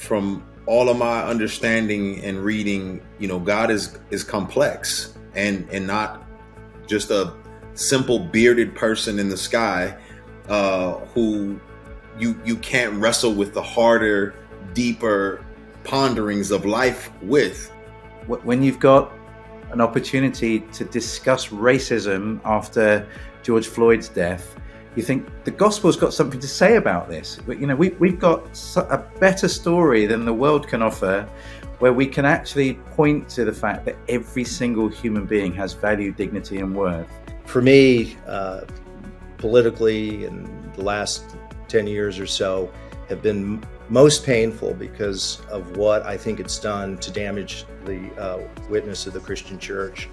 from all of my understanding and reading, God is complex and not just a simple bearded person in the sky who you can't wrestle with the harder, deeper ponderings of life with. When you've got an opportunity to discuss racism after George Floyd's death, you think the gospel's got something to say about this. But, we've got a better story than the world can offer, where we can actually point to the fact that every single human being has value, dignity, and worth. For me, politically, in the last 10 years or so, have been most painful because of what I think it's done to damage the witness of the Christian church.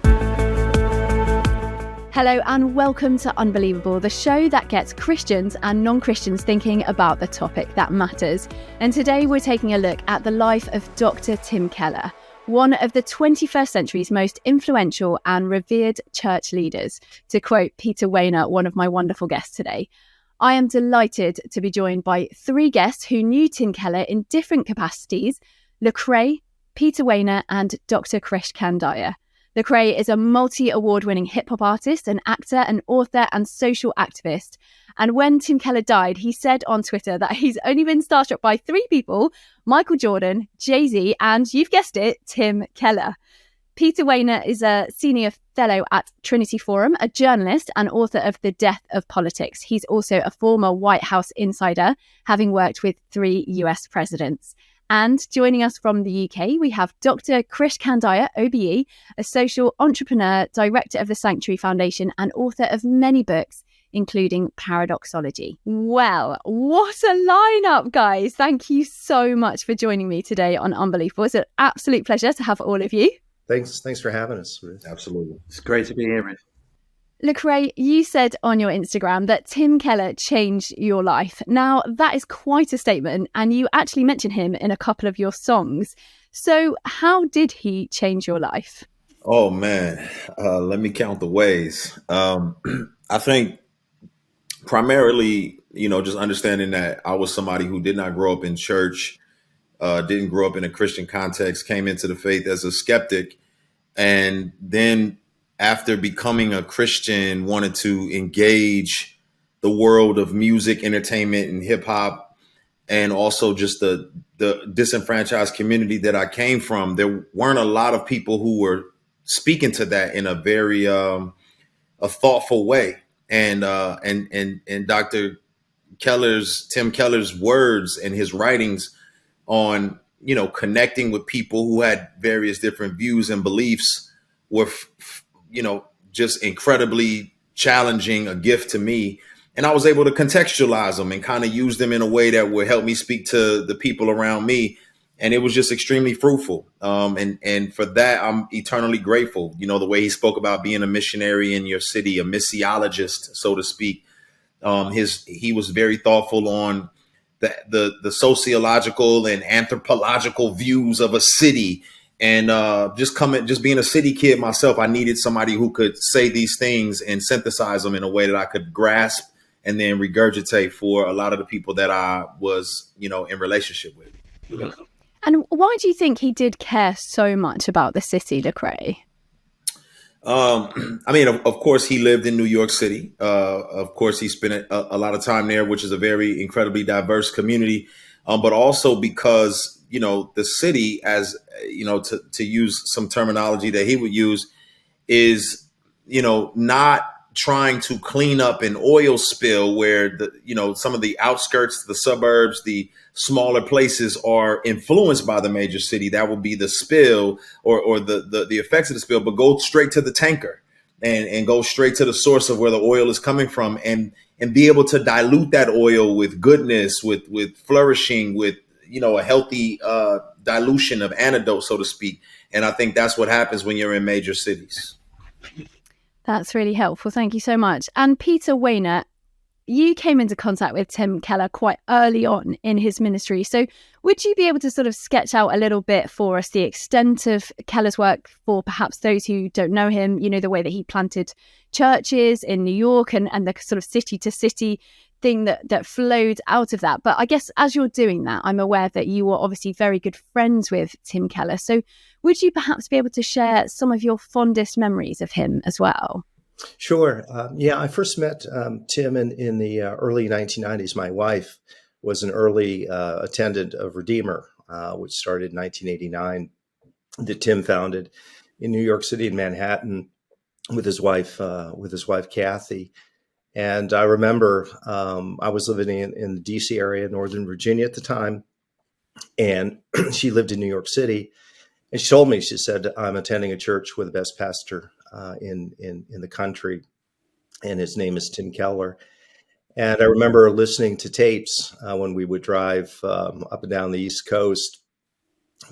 Hello and welcome to Unbelievable, the show that gets Christians and non-Christians thinking about the topic that matters. And today we're taking a look at the life of Dr. Tim Keller, one of the 21st century's most influential and revered church leaders, to quote Pete Wehner, one of my wonderful guests today. I am delighted to be joined by three guests who knew Tim Keller in different capacities: Lecrae, Pete Wehner and Dr. Krish Kandiah. Lecrae is a multi-award-winning hip-hop artist, an actor, an author and social activist. And when Tim Keller died, he said on Twitter that he's only been starstruck by three people: Michael Jordan, Jay-Z and, you've guessed it, Tim Keller. Pete Wehner is a senior fellow at Trinity Forum, a journalist and author of The Death of Politics. He's also a former White House insider, having worked with 3 US presidents. And joining us from the UK, we have Dr. Krish Kandiah, OBE, a social entrepreneur, director of the Sanctuary Foundation and author of many books, including Paradoxology. Well, what a lineup, guys. Thank you so much for joining me today on Unbelievable. It's an absolute pleasure to have all of you. Thanks for having us, Ruth. Absolutely. It's great to be here, Ruth. Lecrae, you said on your Instagram that Tim Keller changed your life. Now, that is quite a statement, and you actually mention him in a couple of your songs. So how did he change your life? Oh, man. Let me count the ways. I think primarily, just understanding that I was somebody who did not grow up in church, didn't grow up in a Christian context, came into the faith as a skeptic, and then after becoming a Christian, wanted to engage the world of music, entertainment, and hip hop, and also just the disenfranchised community that I came from. There weren't a lot of people who were speaking to that in a very a thoughtful way. And Dr. Tim Keller's words and his writings on connecting with people who had various different views and beliefs were just incredibly challenging, a gift to me. And I was able to contextualize them and kind of use them in a way that would help me speak to the people around me. And it was just extremely fruitful. And for that, I'm eternally grateful. The way he spoke about being a missionary in your city, a missiologist, so to speak. He was very thoughtful on the sociological and anthropological views of a city. And just being a city kid myself, I needed somebody who could say these things and synthesize them in a way that I could grasp and then regurgitate for a lot of the people that I was, in relationship with. And why do you think he did care so much about the city, Lecrae? Of course, he lived in New York City. Of course, he spent a lot of time there, which is a very incredibly diverse community. But also because the city, as to use some terminology that he would use, is not trying to clean up an oil spill where some of the outskirts, the suburbs, the smaller places are influenced by the major city. That would be the spill or the effects of the spill, but go straight to the tanker and go straight to the source of where the oil is coming from and be able to dilute that oil with goodness, with flourishing, with a healthy dilution of antidote, so to speak. And I think that's what happens when you're in major cities. That's really helpful. Thank you so much. And Pete Wehner, you came into contact with Tim Keller quite early on in his ministry. So would you be able to sort of sketch out a little bit for us the extent of Keller's work for perhaps those who don't know him, the way that he planted churches in New York and the sort of city to city thing that flowed out of that. But I guess as you're doing that, I'm aware that you were obviously very good friends with Tim Keller. So would you perhaps be able to share some of your fondest memories of him as well? Sure. I first met Tim in the early 1990s. My wife was an early attendant of Redeemer, which started in 1989, that Tim founded in New York City, in Manhattan, with his wife Kathy. And I remember I was living in the DC area, Northern Virginia at the time, and she lived in New York City. And she told me, she said, I'm attending a church with the best pastor in the country, and his name is Tim Keller. And I remember listening to tapes when we would drive up and down the East Coast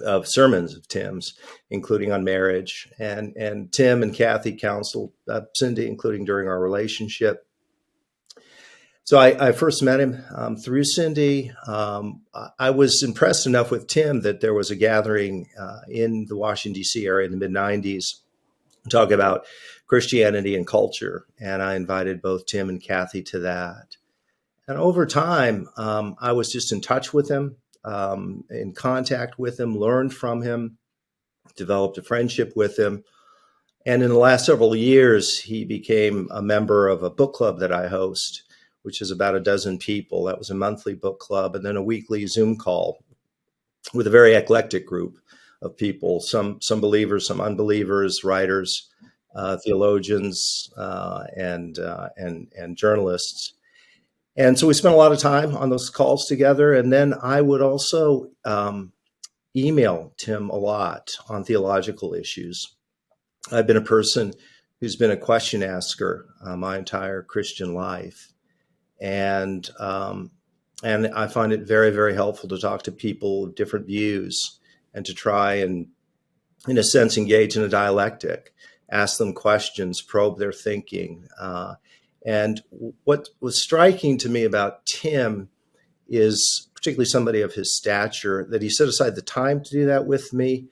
of sermons of Tim's, including on marriage. And Tim and Kathy counseled Cindy, including during our relationship. So I first met him through Cindy. I was impressed enough with Tim that there was a gathering in the Washington, D.C. area in the mid-90s talk about Christianity and culture. And I invited both Tim and Kathy to that. And over time, I was just in touch with him, in contact with him, learned from him, developed a friendship with him. And in the last several years, he became a member of a book club that I host, which is about a dozen people. That was a monthly book club, and then a weekly Zoom call with a very eclectic group of people, some believers, some unbelievers, writers, theologians, and journalists. And so we spent a lot of time on those calls together. And then I would also email Tim a lot on theological issues. I've been a person who's been a question asker my entire Christian life. And I find it very, very helpful to talk to people with different views and to try and, in a sense, engage in a dialectic, ask them questions, probe their thinking. And what was striking to me about Tim is, particularly somebody of his stature, that he set aside the time to do that with me.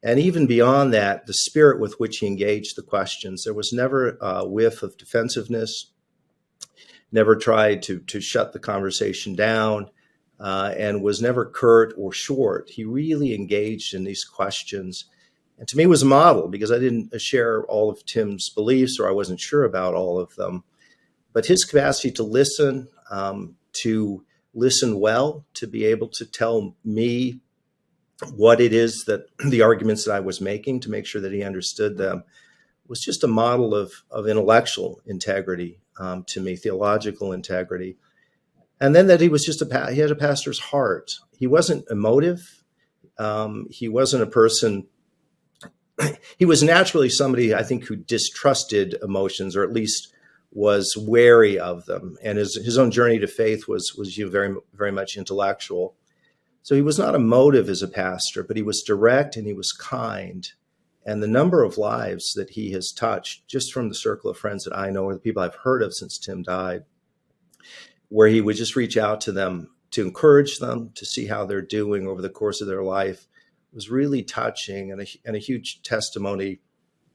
And even beyond that, the spirit with which he engaged the questions. There was never a whiff of defensiveness, never tried to shut the conversation down, and was never curt or short. He really engaged in these questions. And to me, it was a model, because I didn't share all of Tim's beliefs, or I wasn't sure about all of them. But his capacity to listen well, to be able to tell me what it is that the arguments that I was making, to make sure that he understood them, was just a model of intellectual integrity to me, theological integrity. And then that he was just he had a pastor's heart. He wasn't emotive. He wasn't a person. He was naturally somebody, I think, who distrusted emotions, or at least was wary of them. And his own journey to faith was very, very much intellectual. So he was not emotive as a pastor, but he was direct and he was kind. And the number of lives that he has touched, just from the circle of friends that I know, or the people I've heard of since Tim died, where he would just reach out to them to encourage them, to see how they're doing over the course of their life, was really touching, and a huge testimony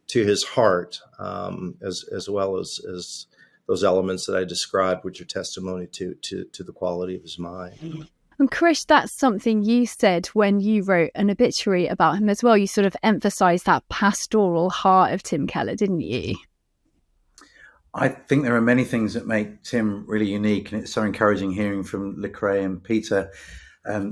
to his heart, as well as those elements that I described, which are testimony to the quality of his mind. And Krish, that's something you said when you wrote an obituary about him as well. You sort of emphasised that pastoral heart of Tim Keller, didn't you? I think there are many things that make Tim really unique, and it's so encouraging hearing from Lecrae and Peter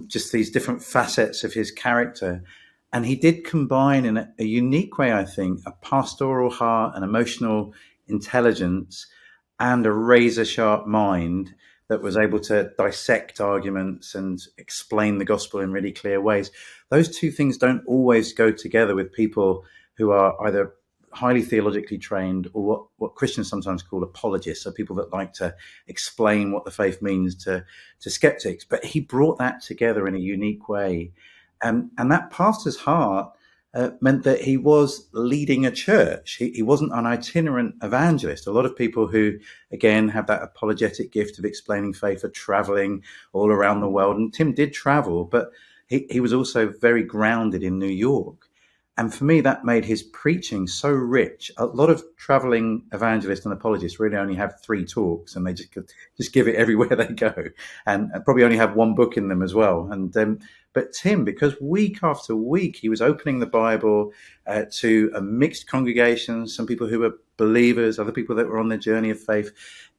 just these different facets of his character. And he did combine in a unique way, I think, a pastoral heart, an emotional intelligence, and a razor-sharp mind that was able to dissect arguments and explain the gospel in really clear ways. Those two things don't always go together with people who are either highly theologically trained or what Christians sometimes call apologists, so people that like to explain what the faith means to skeptics. But he brought that together in a unique way. And that pastor's heart meant that he was leading a church. He wasn't an itinerant evangelist. A lot of people who, again, have that apologetic gift of explaining faith are traveling all around the world. And Tim did travel, but he was also very grounded in New York. And for me, that made his preaching so rich. A lot of traveling evangelists and apologists really only have 3 talks, and they just give it everywhere they go, and probably only have 1 book in them as well. And but Tim, because week after week he was opening the Bible to a mixed congregation, some people who were believers, other people that were on their journey of faith,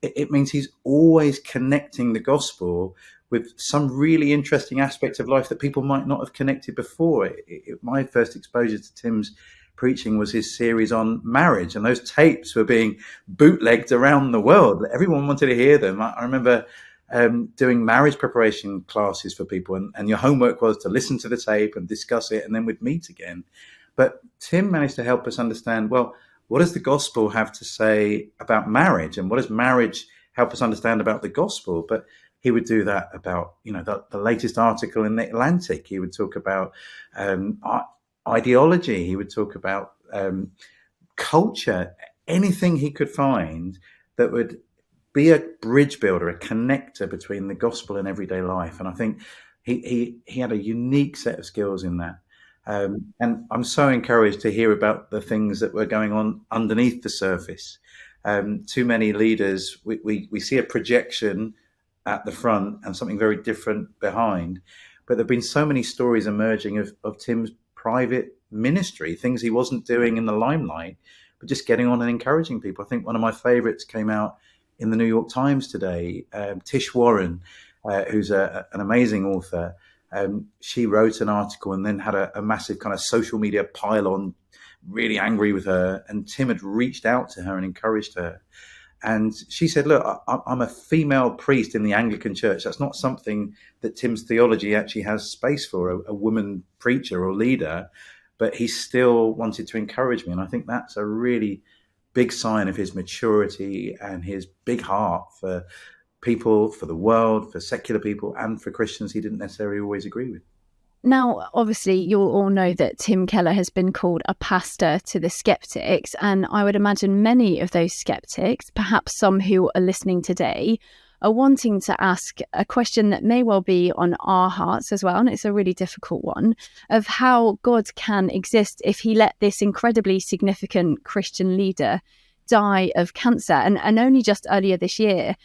it means he's always connecting the gospel with some really interesting aspect of life that people might not have connected before. My first exposure to Tim's preaching was his series on marriage, and those tapes were being bootlegged around the world. Everyone wanted to hear them. I remember doing marriage preparation classes for people, and your homework was to listen to the tape and discuss it, and then we'd meet again. But Tim managed to help us understand, well, what does the gospel have to say about marriage, and what does marriage help us understand about the gospel? But he would do that about, the latest article in the Atlantic. He would talk about ideology. He would talk about culture, anything he could find that would be a bridge builder, a connector between the gospel and everyday life. And I think he had a unique set of skills in that. And I'm so encouraged to hear about the things that were going on underneath the surface. Too many leaders, we see a projection at the front and something very different behind. But there have been so many stories emerging of Tim's private ministry, things he wasn't doing in the limelight, but just getting on and encouraging people. I think one of my favorites came out in the New York Times today. Tish Warren, who's an amazing author, she wrote an article and then had a massive kind of social media pile-on, really angry with her. And Tim had reached out to her and encouraged her. And she said, look, I'm a female priest in the Anglican Church. That's not something that Tim's theology actually has space for, a woman preacher or leader, but he still wanted to encourage me. And I think that's a really big sign of his maturity and his big heart for people, for the world, for secular people, and for Christians he didn't necessarily always agree with. Now, obviously, you'll all know that Tim Keller has been called a pastor to the skeptics, and I would imagine many of those skeptics, perhaps some who are listening today, are wanting to ask a question that may well be on our hearts as well, and it's a really difficult one, of how God can exist if he let this incredibly significant Christian leader die of cancer. And only just earlier this year,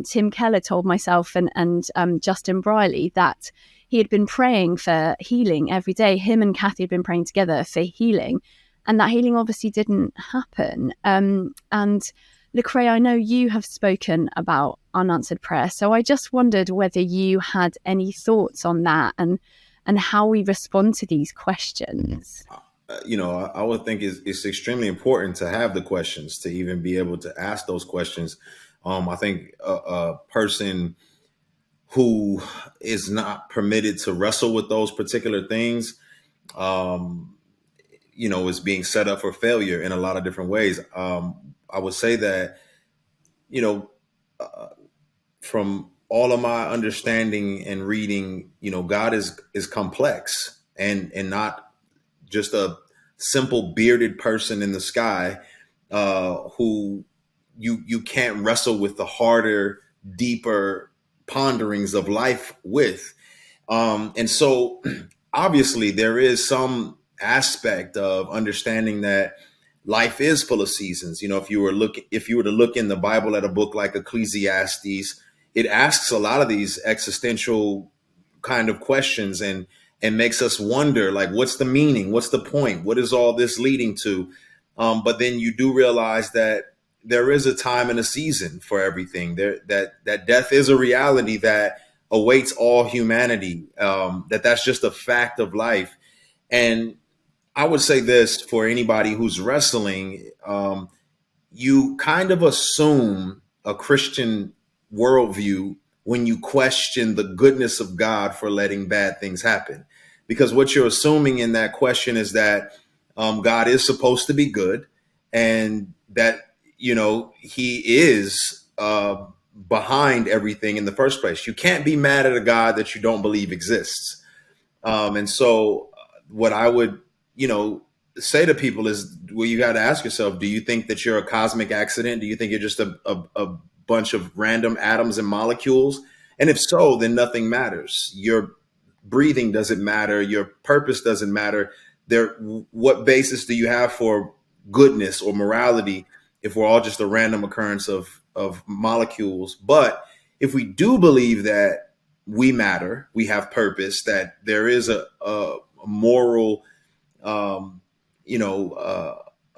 Tim Keller told myself and Justin Briley that he had been praying for healing every day. Him and Kathy had been praying together for healing, and that healing obviously didn't happen. And Lecrae, I know you have spoken about unanswered prayer, so I just wondered whether you had any thoughts on that and how we respond to these questions. I would think it's extremely important to have the questions, to even be able to ask those questions. I think a person who is not permitted to wrestle with those particular things, is being set up for failure in a lot of different ways. I would say that, from all of my understanding and reading, God is complex and not just a simple bearded person in the sky who you can't wrestle with the harder, deeper ponderings of life with. And so obviously there is some aspect of understanding that life is full of seasons. If you were to look in the Bible at a book like Ecclesiastes, it asks a lot of these existential kind of questions and makes us wonder, like, what's the meaning? What's the point? What is all this leading to? But then you do realize that there is a time and a season for everything. That death is a reality that awaits all humanity. That's just a fact of life. And I would say this for anybody who's wrestling, you kind of assume a Christian worldview when you question the goodness of God for letting bad things happen. Because what you're assuming in that question is that God is supposed to be good, and that he is behind everything in the first place. You can't be mad at a God that you don't believe exists. And so what I would, say to people is, well, you got to ask yourself, do you think that you're a cosmic accident? Do you think you're just a bunch of random atoms and molecules? And if so, then nothing matters. Your breathing doesn't matter. Your purpose doesn't matter. what basis do you have for goodness or morality if we're all just a random occurrence of molecules? But if we do believe that we matter, we have purpose, that there is a moral,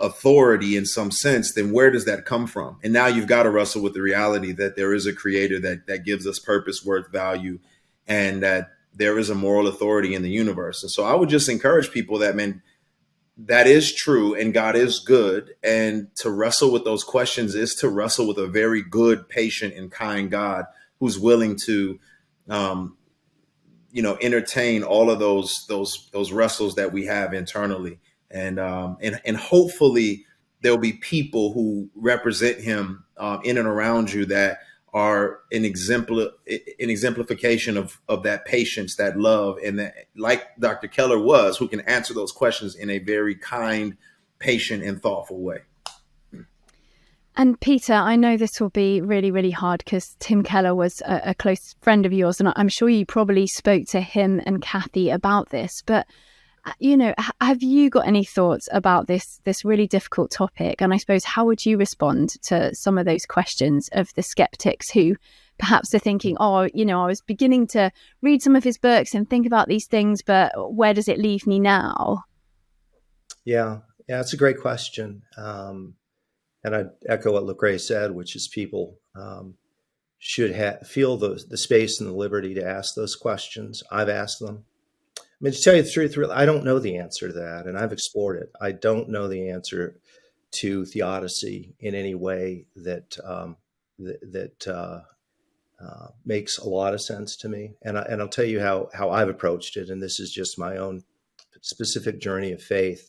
authority in some sense, then where does that come from? And now you've got to wrestle with the reality that there is a creator that gives us purpose, worth, value, and that there is a moral authority in the universe. And so I would just encourage people that, man, that is true and God is good. And to wrestle with those questions is to wrestle with a very good, patient, and kind God who's willing to, entertain all of those wrestles that we have internally. And hopefully there'll be people who represent him in and around you that are an exemplification of that patience, that love, and that, like Dr. Keller was, who can answer those questions in a very kind, patient, and thoughtful way. And Peter, I know this will be really, really hard because Tim Keller was a close friend of yours, and I'm sure you probably spoke to him and Kathy about this, but have you got any thoughts about this really difficult topic? And I suppose, how would you respond to some of those questions of the skeptics who perhaps are thinking, I was beginning to read some of his books and think about these things, but where does it leave me now? Yeah, it's a great question. And I'd echo what Lecrae said, which is people should feel the space and the liberty to ask those questions. I've asked them. I mean, to tell you the truth, I don't know the answer to that, and I've explored it. I don't know the answer to theodicy in any way that makes a lot of sense to me. And I'll tell you how I've approached it, and this is just my own specific journey of faith,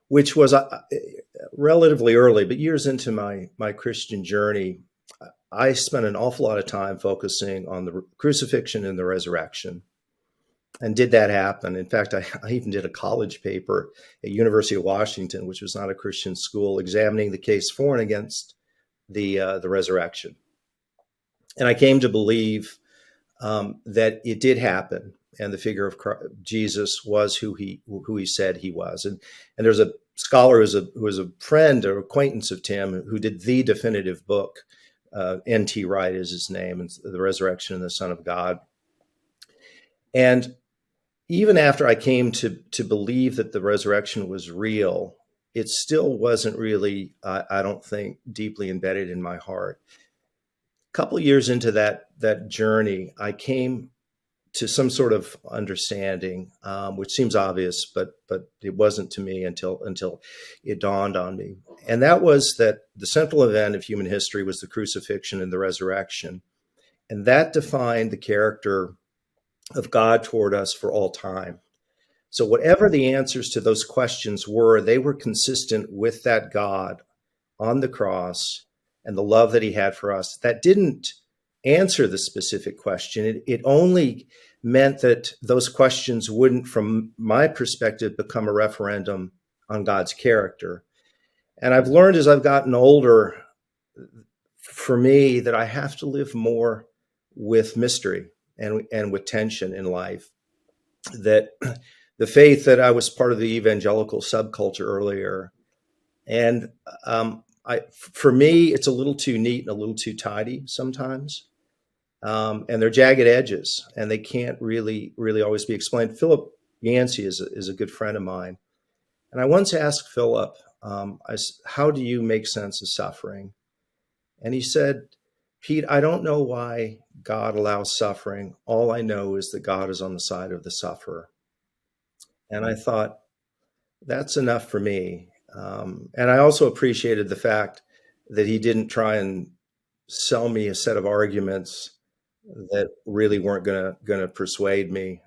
which was relatively early, but years into my Christian journey. I spent an awful lot of time focusing on the crucifixion and the resurrection. And did that happen? In fact, I even did a college paper at University of Washington, which was not a Christian school, examining the case for and against the resurrection. And I came to believe that it did happen, and the figure of Jesus was who he said he was. And there's a scholar who was a friend or acquaintance of Tim who did the definitive book. N.T. Wright is his name, and The Resurrection and the Son of God. And even after I came to believe that the resurrection was real, it still wasn't really, I don't think, deeply embedded in my heart. A couple of years into that journey, I came to some sort of understanding, which seems obvious, but it wasn't to me until it dawned on me. And that was that the central event of human history was the crucifixion and the resurrection. And that defined the character of God toward us for all time. So whatever the answers to those questions were, they were consistent with that God on the cross and the love that he had for us. That didn't answer the specific question. It only meant that those questions wouldn't, from my perspective, become a referendum on God's character. And I've learned as I've gotten older, for me, that I have to live more with mystery and with tension in life. That the faith that I was part of the evangelical subculture earlier, and for me, it's a little too neat and a little too tidy sometimes. And they're jagged edges, and they can't really always be explained. Philip Yancey is a good friend of mine. And I once asked Philip, how do you make sense of suffering? And he said, Pete, I don't know why God allows suffering. All I know is that God is on the side of the sufferer. And I thought, that's enough for me. And I also appreciated the fact that he didn't try and sell me a set of arguments that really weren't going to persuade me.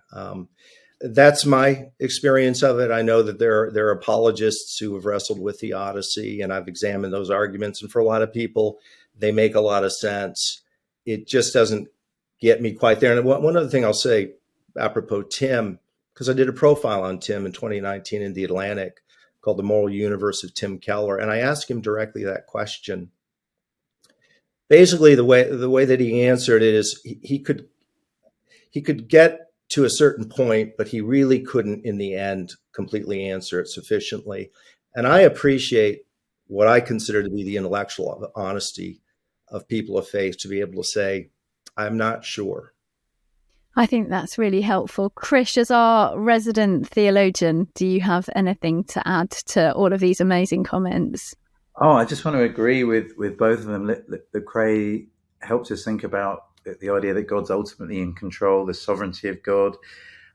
That's my experience of it. I know that there are apologists who have wrestled with theodicy, and I've examined those arguments. And for a lot of people, they make a lot of sense. It just doesn't get me quite there. And one other thing I'll say, apropos Tim, because I did a profile on Tim in 2019 in The Atlantic called The Moral Universe of Tim Keller. And I asked him directly that question. Basically, the way that he answered it is he could get to a certain point, but he really couldn't, in the end, completely answer it sufficiently. And I appreciate what I consider to be the intellectual honesty of people of faith to be able to say, I'm not sure. I think that's really helpful. Krish, as our resident theologian, do you have anything to add to all of these amazing comments? Oh, I just want to agree with both of them. Lecrae helps us think about the idea that God's ultimately in control, the sovereignty of God.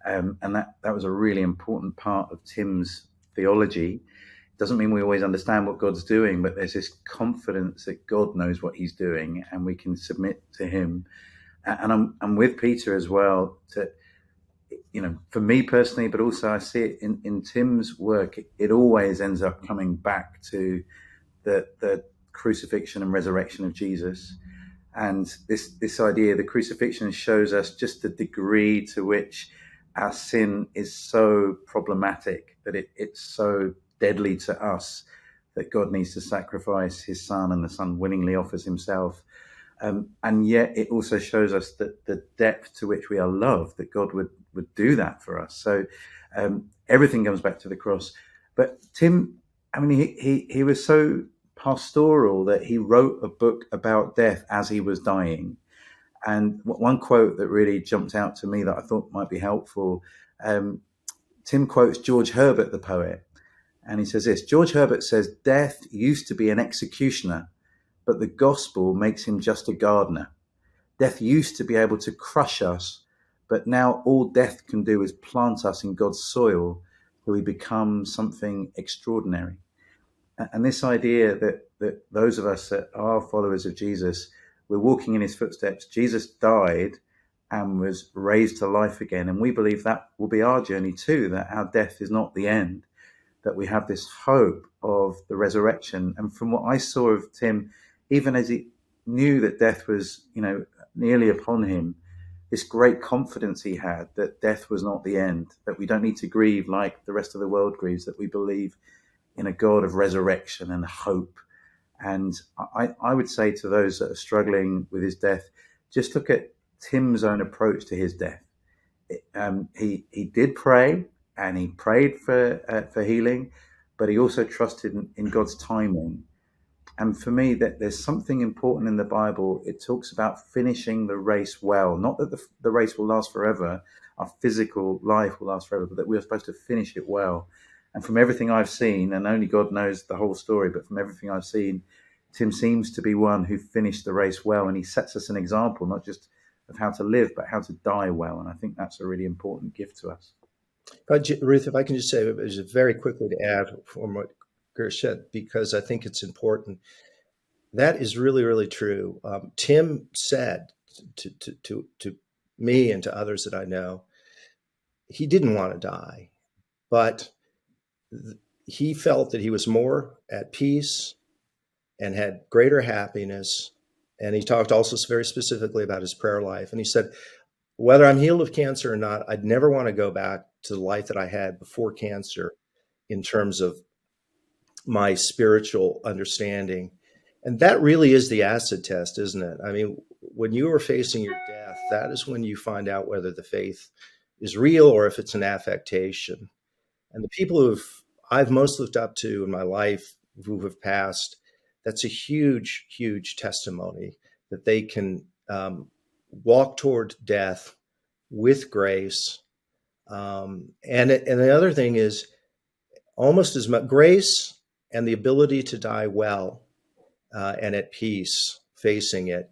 And that was a really important part of Tim's theology. It doesn't mean we always understand what God's doing, but there's this confidence that God knows what he's doing and we can submit to him. And I'm with Peter as well, to, for me personally, but also I see it in Tim's work, it always ends up coming back to the crucifixion and resurrection of Jesus. And this idea, the crucifixion shows us just the degree to which our sin is so problematic, that it's so deadly to us, that God needs to sacrifice his son, and the son willingly offers himself. And yet it also shows us that the depth to which we are loved, that God would do that for us. So everything comes back to the cross. But Tim, I mean, he was so pastoral that he wrote a book about death as he was dying. And one quote that really jumped out to me that I thought might be helpful, Tim quotes George Herbert, the poet, and he says this: George Herbert says, "Death used to be an executioner, but the gospel makes him just a gardener. Death used to be able to crush us, but now all death can do is plant us in God's soil till we become something extraordinary." And this idea that those of us that are followers of Jesus, we're walking in his footsteps. Jesus died and was raised to life again. And we believe that will be our journey too, that our death is not the end, that we have this hope of the resurrection. And from what I saw of Tim, even as he knew that death was, nearly upon him, this great confidence he had that death was not the end, that we don't need to grieve like the rest of the world grieves, that we believe in a God of resurrection and hope. And I would say to those that are struggling with his death, just look at Tim's own approach to his death. He did pray, and he prayed for healing, but he also trusted in God's timing. And for me, that there's something important in the Bible. It talks about finishing the race well. Not that the race will last forever, our physical life will last forever, but that we are supposed to finish it well. And from everything I've seen, and only God knows the whole story, but from everything I've seen, Tim seems to be one who finished the race well. And he sets us an example, not just of how to live, but how to die well. And I think that's a really important gift to us. Ruth, if I can just say, just very quickly to add from what Krish said, because I think it's important. That is really, really true. Tim said to me and to others that I know, he didn't want to die, but he felt that he was more at peace and had greater happiness. And he talked also very specifically about his prayer life. And he said, whether I'm healed of cancer or not, I'd never want to go back to the life that I had before cancer in terms of my spiritual understanding. And that really is the acid test, isn't it? I mean, when you are facing your death, that is when you find out whether the faith is real or if it's an affectation. And the people I've most looked up to in my life who have passed, that's a huge, huge testimony that they can walk toward death with grace. And the other thing is almost as much grace and the ability to die well and at peace facing it.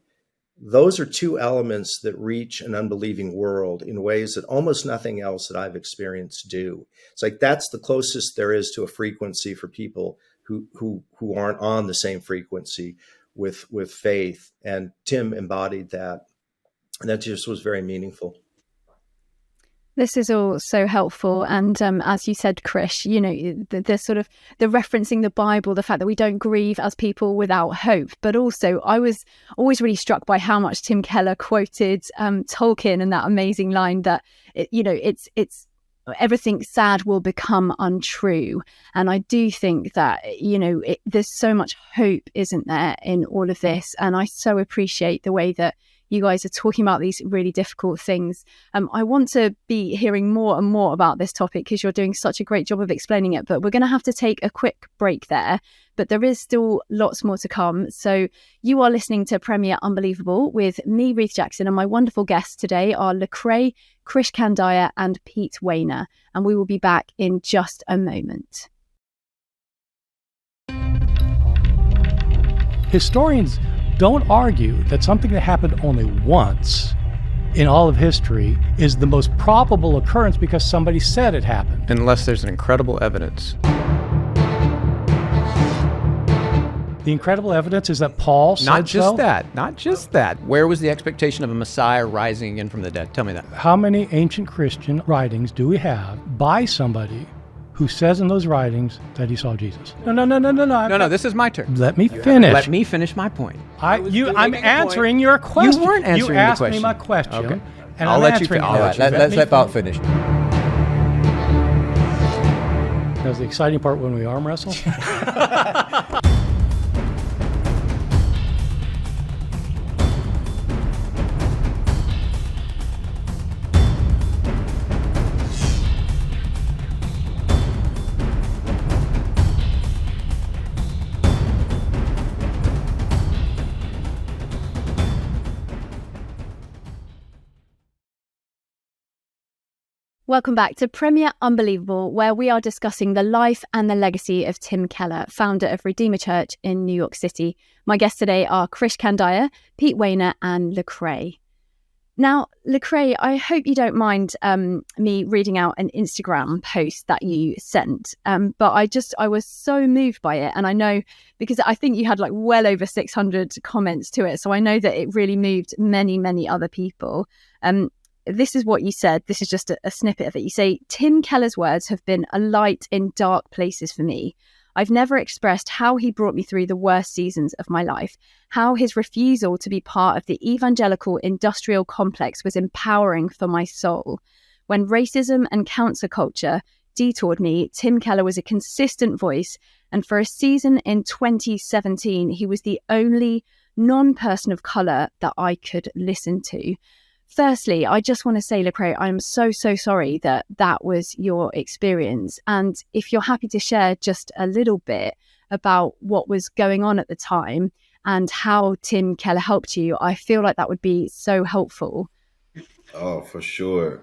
Those are two elements that reach an unbelieving world in ways that almost nothing else that I've experienced do. It's like that's the closest there is to a frequency for people who aren't on the same frequency with faith. And Tim embodied that. And that just was very meaningful. This is all so helpful. And as you said, Krish, the sort of the referencing the Bible, the fact that we don't grieve as people without hope. But also, I was always really struck by how much Tim Keller quoted Tolkien and that amazing line that, it's everything sad will become untrue. And I do think that, there's so much hope, isn't there, in all of this. And I so appreciate the way that you guys are talking about these really difficult things. I want to be hearing more and more about this topic because you're doing such a great job of explaining it, but we're going to have to take a quick break there. But there is still lots more to come. So you are listening to Premier Unbelievable with me, Ruth Jackson, and my wonderful guests today are Lecrae, Krish Kandiah, and Pete Wehner. And we will be back in just a moment. Historians don't argue that something that happened only once in all of history is the most probable occurrence because somebody said it happened. Unless there's an incredible evidence. The incredible evidence is that Paul said Not just so? that. Not just that. Where was the expectation of a Messiah rising again from the dead? Tell me that. How many ancient Christian writings do we have by somebody who says in those writings that he saw Jesus? No. No, this is my turn. Let me finish. Let me finish my point. I'm answering your question. You weren't answering the question. You asked me my question. Okay. And I'll I'm let you answering finish. it. All right, Let's let Bout finish. That was the exciting part when we arm wrestle. Welcome back to Premier Unbelievable, where we are discussing the life and the legacy of Tim Keller, founder of Redeemer Church in New York City. My guests today are Krish Kandiah, Pete Wehner, and Lecrae. Now, Lecrae, I hope you don't mind me reading out an Instagram post that you sent, but I was so moved by it, and I know because I think you had like well over 600 comments to it, so I know that it really moved many, many other people. This is what you said. This is just a snippet of it. You say, Tim Keller's words have been a light in dark places for me. I've never expressed how he brought me through the worst seasons of my life, how his refusal to be part of the evangelical industrial complex was empowering for my soul. When racism and counter culture detoured me, Tim Keller was a consistent voice. And for a season in 2017, he was the only non-person of color that I could listen to. Firstly, I just want to say, Lecrae, I'm so sorry that that was your experience. And if you're happy to share just a little bit about what was going on at the time and how Tim Keller helped you, I feel like that would be so helpful. Oh, for sure.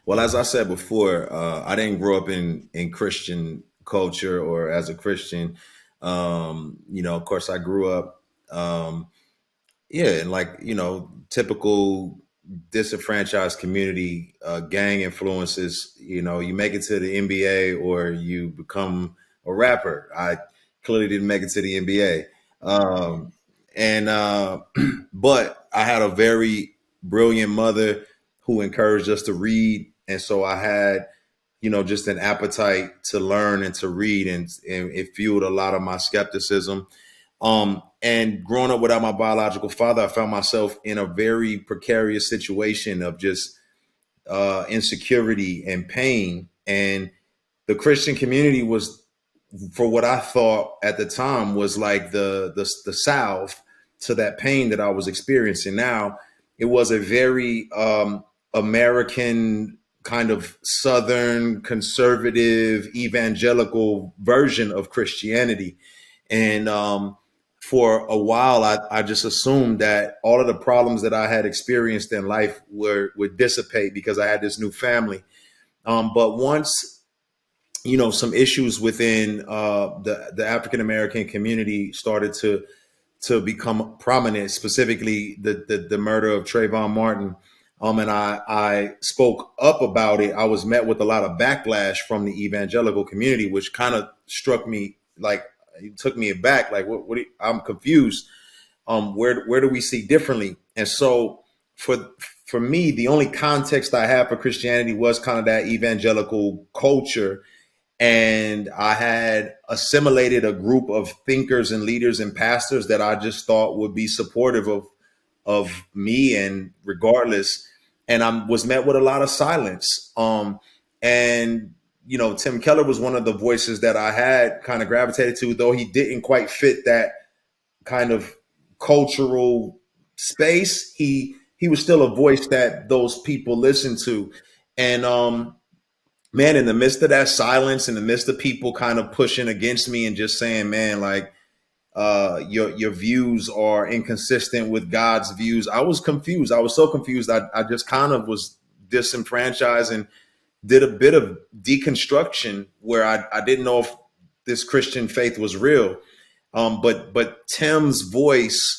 Well, as I said before, I didn't grow up in Christian culture or as a Christian. Of course, I grew up and typical disenfranchised community, gang influences. You make it to the NBA or you become a rapper. I clearly didn't make it to the NBA. But I had a very brilliant mother who encouraged us to read. And so I had, just an appetite to learn and to read, and it fueled a lot of my skepticism. And growing up without my biological father, I found myself in a very precarious situation of just insecurity and pain. And the Christian community was, for what I thought at the time, was like the salve to that pain that I was experiencing. Now, it was a very American kind of Southern conservative evangelical version of Christianity. And for a while, I just assumed that all of the problems that I had experienced in life would dissipate because I had this new family. But once, some issues within the African-American community started to become prominent, specifically the murder of Trayvon Martin, and I spoke up about it, I was met with a lot of backlash from the evangelical community, which kind of struck me, like, it took me aback. Like, I'm confused. Where do we see differently? And so for me, the only context I had for Christianity was kind of that evangelical culture. And I had assimilated a group of thinkers and leaders and pastors that I just thought would be supportive of me, and regardless. And I was met with a lot of silence. And Tim Keller was one of the voices that I had kind of gravitated to, though he didn't quite fit that kind of cultural space, he was still a voice that those people listened to. And man, in the midst of that silence, in the midst of people kind of pushing against me and just saying, man, like, your views are inconsistent with God's views, I was confused. I was so confused. I just kind of was disenfranchised and did a bit of deconstruction where I didn't know if this Christian faith was real. But Tim's voice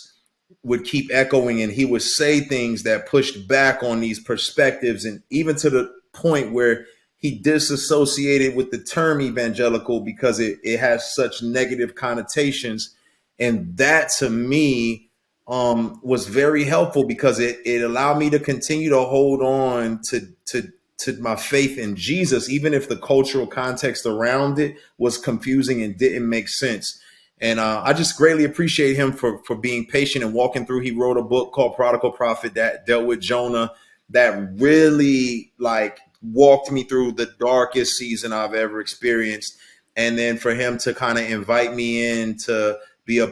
would keep echoing, and he would say things that pushed back on these perspectives, and even to the point where he disassociated with the term evangelical because it has such negative connotations. And that to me was very helpful because it allowed me to continue to hold on to my faith in Jesus, even if the cultural context around it was confusing and didn't make sense. And I just greatly appreciate him for being patient and walking through. He wrote a book called Prodigal Prophet that dealt with Jonah, that really like walked me through the darkest season I've ever experienced. And then for him to kind of invite me in to be a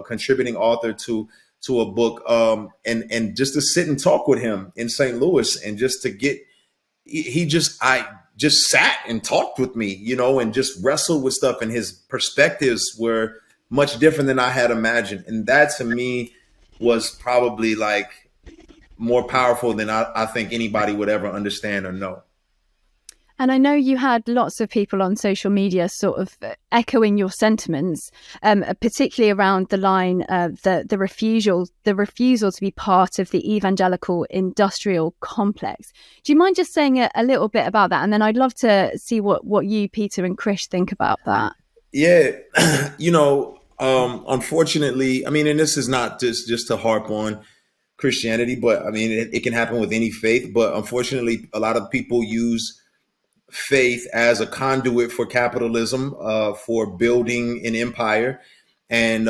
contributing author to a book, and just to sit and talk with him in St. Louis, and just to get, I just sat and talked with me, and just wrestled with stuff, and his perspectives were much different than I had imagined. And that to me was probably like more powerful than I think anybody would ever understand or know. And I know you had lots of people on social media sort of echoing your sentiments, particularly around the line the refusal to be part of the evangelical industrial complex. Do you mind just saying a little bit about that? And then I'd love to see what you, Peter, and Krish think about that. Yeah, unfortunately, I mean, and this is not just to harp on Christianity, but I mean, it can happen with any faith. But unfortunately, a lot of people use faith as a conduit for capitalism, for building an empire. And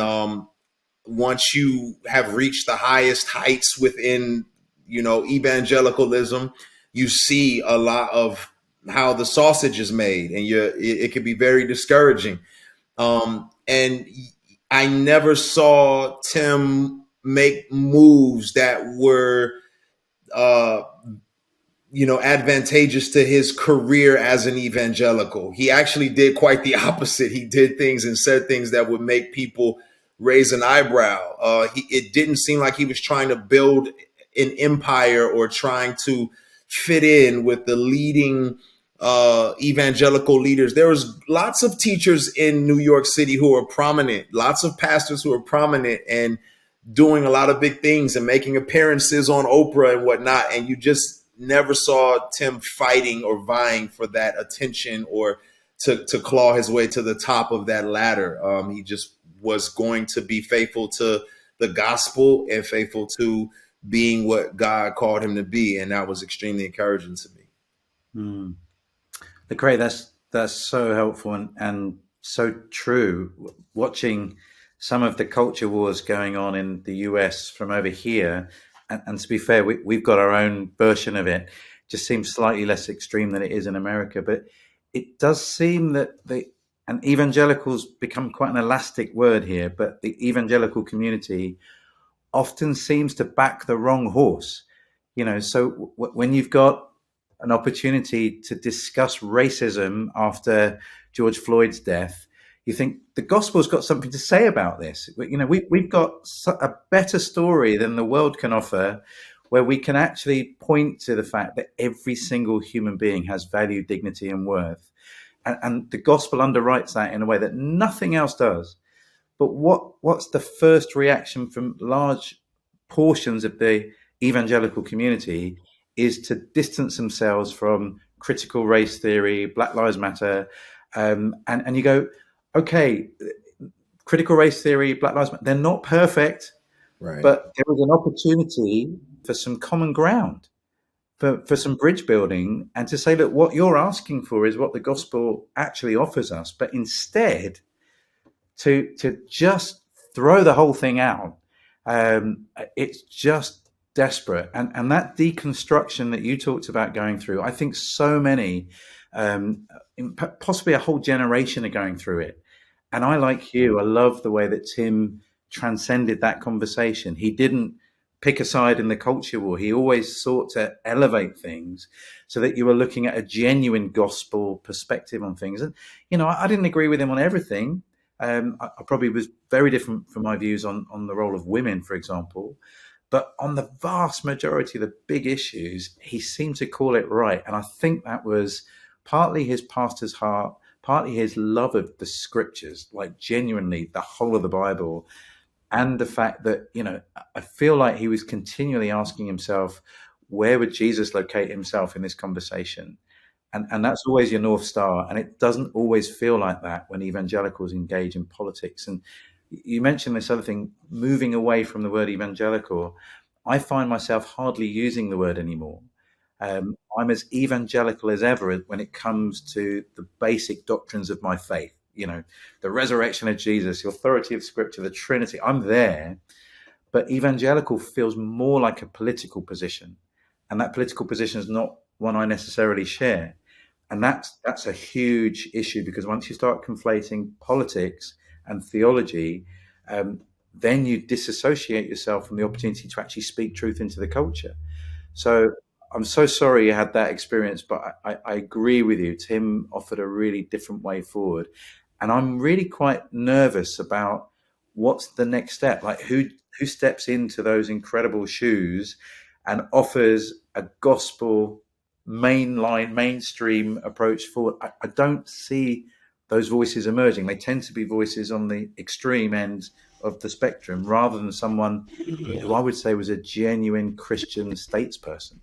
once you have reached the highest heights within, evangelicalism, you see a lot of how the sausage is made, and it can be very discouraging. And I never saw Tim make moves that were, advantageous to his career as an evangelical. He actually did quite the opposite. He did things and said things that would make people raise an eyebrow. It didn't seem like he was trying to build an empire or trying to fit in with the leading evangelical leaders. There was lots of teachers in New York City who are prominent, lots of pastors who are prominent and doing a lot of big things and making appearances on Oprah and whatnot. And you just never saw Tim fighting or vying for that attention or to claw his way to the top of that ladder. He just was going to be faithful to the gospel and faithful to being what God called him to be. And that was extremely encouraging to me. Lecrae, that's so helpful and so true. Watching some of the culture wars going on in the US from over here, and to be fair, we've got our own version of it. Just seems slightly less extreme than it is in America, but it does seem that and evangelicals become quite an elastic word here, but the evangelical community often seems to back the wrong horse. So when you've got an opportunity to discuss racism after George Floyd's death, you think the gospel's got something to say about this. We've got a better story than the world can offer, where we can actually point to the fact that every single human being has value, dignity, and worth. And the gospel underwrites that in a way that nothing else does. But what's the first reaction from large portions of the evangelical community is to distance themselves from critical race theory, Black Lives Matter, and you go, okay, critical race theory, Black Lives Matter, they're not perfect, right? But there was an opportunity for some common ground, for some bridge building, and to say, look, what you're asking for is what the gospel actually offers us, but instead to just throw the whole thing out, it's just desperate. And that deconstruction that you talked about going through, I think so many, possibly a whole generation are going through it. And I, like you, I love the way that Tim transcended that conversation. He didn't pick a side in the culture war. He always sought to elevate things so that you were looking at a genuine gospel perspective on things. And, I didn't agree with him on everything. I probably was very different from my views on the role of women, for example. But on the vast majority of the big issues, he seemed to call it right. And I think that was partly his pastor's heart, partly his love of the scriptures, like genuinely the whole of the Bible. And the fact that, I feel like he was continually asking himself, where would Jesus locate himself in this conversation? And that's always your North Star. And it doesn't always feel like that when evangelicals engage in politics. And you mentioned this other thing, moving away from the word evangelical. I find myself hardly using the word anymore. I'm as evangelical as ever when it comes to the basic doctrines of my faith. The resurrection of Jesus, the authority of Scripture, the Trinity. I'm there, but evangelical feels more like a political position, and that political position is not one I necessarily share. And that's a huge issue, because once you start conflating politics and theology, then you disassociate yourself from the opportunity to actually speak truth into the culture. So I'm so sorry you had that experience, but I agree with you. Tim offered a really different way forward. And I'm really quite nervous about what's the next step. Like who steps into those incredible shoes and offers a gospel mainstream approach forward. I don't see those voices emerging. They tend to be voices on the extreme end of the spectrum, rather than someone who I would say was a genuine Christian statesperson.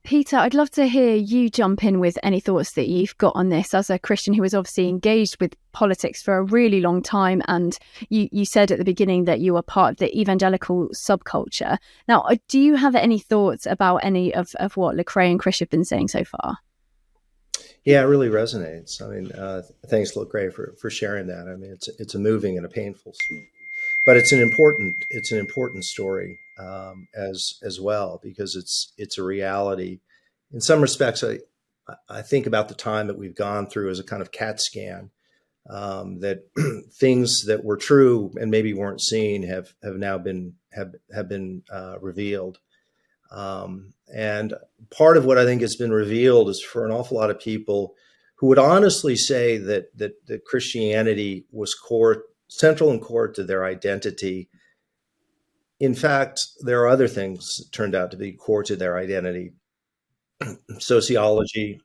Peter, I'd love to hear you jump in with any thoughts that you've got on this as a Christian who was obviously engaged with politics for a really long time. And you said at the beginning that you were part of the evangelical subculture. Now, do you have any thoughts about any of what Lecrae and Krish have been saying so far? Yeah, it really resonates. I mean, thanks, Lecrae, for sharing that. I mean, it's a moving and a painful story, but it's an important story as well, because it's a reality. In some respects, I think about the time that we've gone through as a kind of CAT scan, that things that were true and maybe weren't seen have now been revealed. And part of what I think has been revealed is for an awful lot of people who would honestly say that Christianity was central and core to their identity. In fact, there are other things that turned out to be core to their identity: sociology,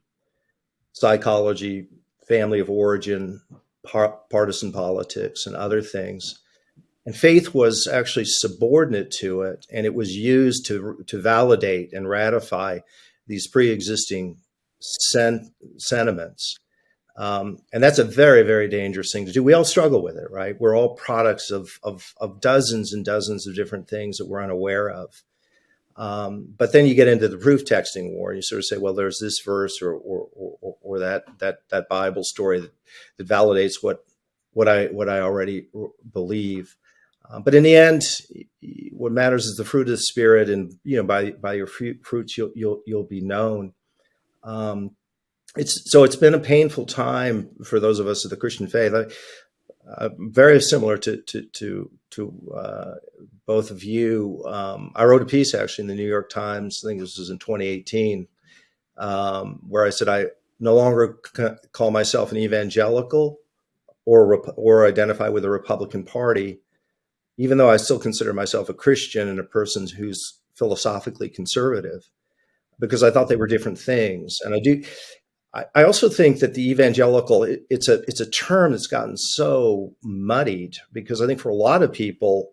psychology, family of origin, partisan politics, and other things. And faith was actually subordinate to it, and it was used to validate and ratify these pre-existing sentiments. And that's a very, very dangerous thing to do. We all struggle with it, right? We're all products of dozens and dozens of different things that we're unaware of. But then you get into the proof texting war, and you sort of say, well, there's this verse or that Bible story that validates what I already believe. But in the end, what matters is the fruit of the Spirit, and by your fruits you'll be known. It's been a painful time for those of us of the Christian faith. Very similar to both of you. I wrote a piece actually in the New York Times. I think this was in 2018, where I said I no longer call myself an evangelical or identify with the Republican Party, even though I still consider myself a Christian and a person who's philosophically conservative, because I thought they were different things. And I also think that the evangelical, it's a term that's gotten so muddied, because I think for a lot of people,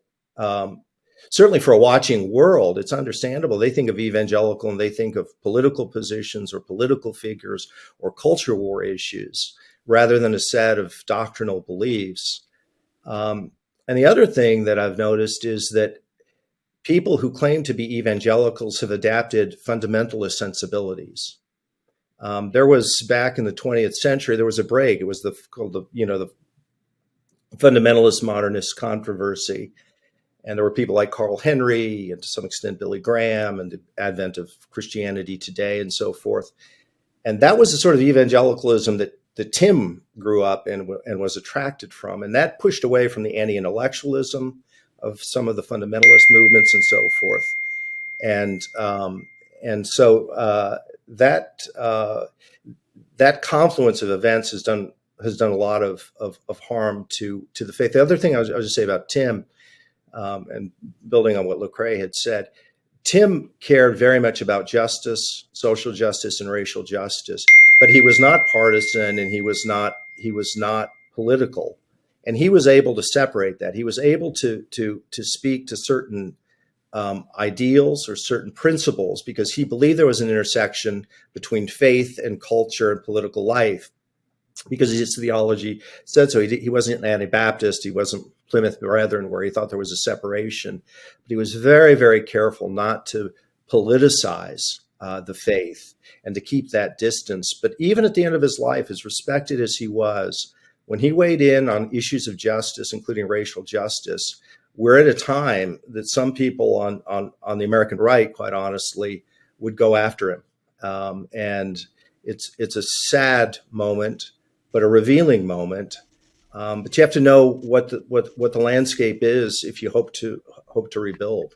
certainly for a watching world, it's understandable. They think of evangelical and they think of political positions or political figures or culture war issues, rather than a set of doctrinal beliefs. And the other thing that I've noticed is that people who claim to be evangelicals have adapted fundamentalist sensibilities. There was, back in the 20th century, there was a break. It was called the fundamentalist modernist controversy. And there were people like Carl Henry and to some extent Billy Graham and the advent of Christianity Today and so forth. And that was the sort of evangelicalism that Tim grew up and was attracted from, and that pushed away from the anti-intellectualism of some of the fundamentalist movements and so forth, and so that confluence of events has done a lot of harm to the faith. The other thing I was just say about Tim, and building on what Lecrae had said, Tim cared very much about justice, social justice, and racial justice, but he was not partisan, and he was not political, and he was able to separate that. He was able to speak to certain ideals or certain principles because he believed there was an intersection between faith and culture and political life, because his theology said so. He wasn't an Anabaptist. He wasn't Plymouth Brethren, where he thought there was a separation. But he was very, very careful not to politicize the faith and to keep that distance. But even at the end of his life, as respected as he was, when he weighed in on issues of justice, including racial justice, we're at a time that some people on the American right, quite honestly, would go after him. And it's a sad moment, but a revealing moment. But you have to know what the landscape is if you hope to rebuild.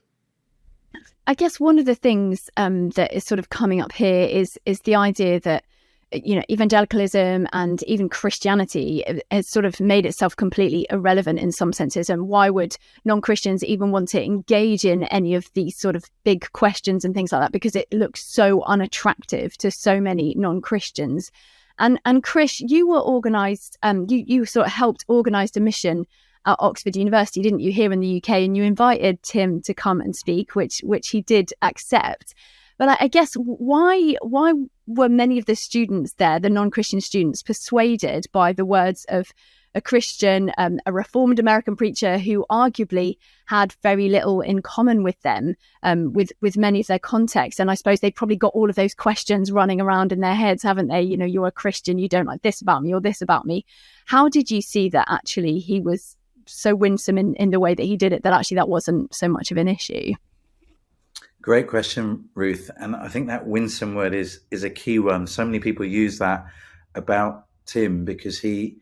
I guess one of the things that is sort of coming up here is the idea that, you know, evangelicalism and even Christianity has sort of made itself completely irrelevant in some senses. And why would non-Christians even want to engage in any of these sort of big questions and things like that? Because it looks so unattractive to so many non-Christians. And Krish, you were organised, you sort of helped organise a mission at Oxford University, didn't you, here in the UK? And you invited Tim to come and speak, which he did accept. But I guess why were many of the students there, the non-Christian students, persuaded by the words of a Christian, a Reformed American preacher who arguably had very little in common with them, with many of their contexts? And I suppose they probably got all of those questions running around in their heads, haven't they? You know, you're a Christian, you don't like this about me or this about me. How did you see that actually he was so winsome in the way that he did it, that actually that wasn't so much of an issue? Great question, Ruth. And I think that winsome word is a key one. So many people use that about Tim because he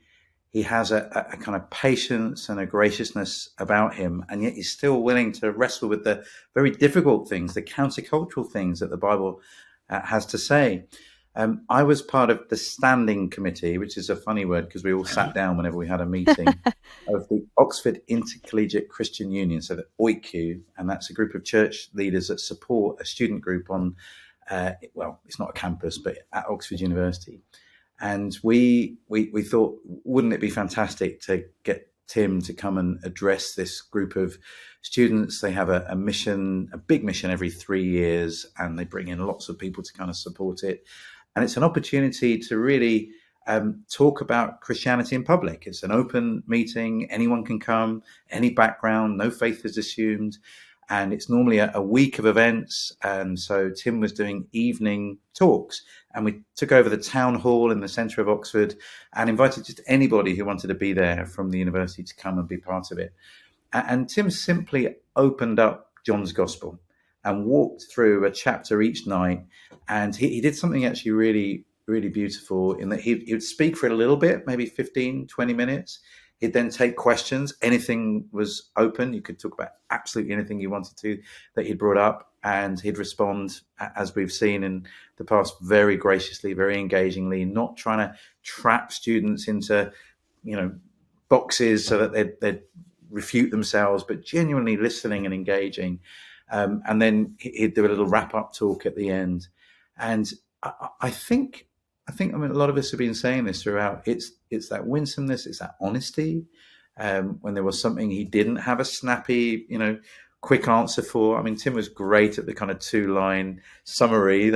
has a kind of patience and a graciousness about him, and yet he's still willing to wrestle with the very difficult things, the countercultural things that the Bible has to say. I was part of the standing committee, which is a funny word because we all sat down whenever we had a meeting, of the Oxford Intercollegiate Christian Union, so the OICU, and that's a group of church leaders that support a student group on, it's not a campus, but at Oxford University. And we thought, wouldn't it be fantastic to get Tim to come and address this group of students? They have a mission, a big mission every 3 years, and they bring in lots of people to kind of support it. And it's an opportunity to really talk about Christianity in public. It's an open meeting. Anyone can come, any background, no faith is assumed. And it's normally a week of events. And so Tim was doing evening talks, and we took over the town hall in the centre of Oxford and invited just anybody who wanted to be there from the university to come and be part of it. And Tim simply opened up John's Gospel and walked through a chapter each night. And he did something actually really, really beautiful in that he would speak for a little bit, maybe 15, 20 minutes. He'd then take questions. Anything was open. You could talk about absolutely anything you wanted to that he'd brought up, and he'd respond, as we've seen in the past, very graciously, very engagingly, not trying to trap students into, boxes so that they'd refute themselves, but genuinely listening and engaging. And then he'd do a little wrap-up talk at the end. And I think a lot of us have been saying this throughout. It's that winsomeness, it's that honesty. When there was something he didn't have a snappy, quick answer for. I mean, Tim was great at the kind of 2-line summary.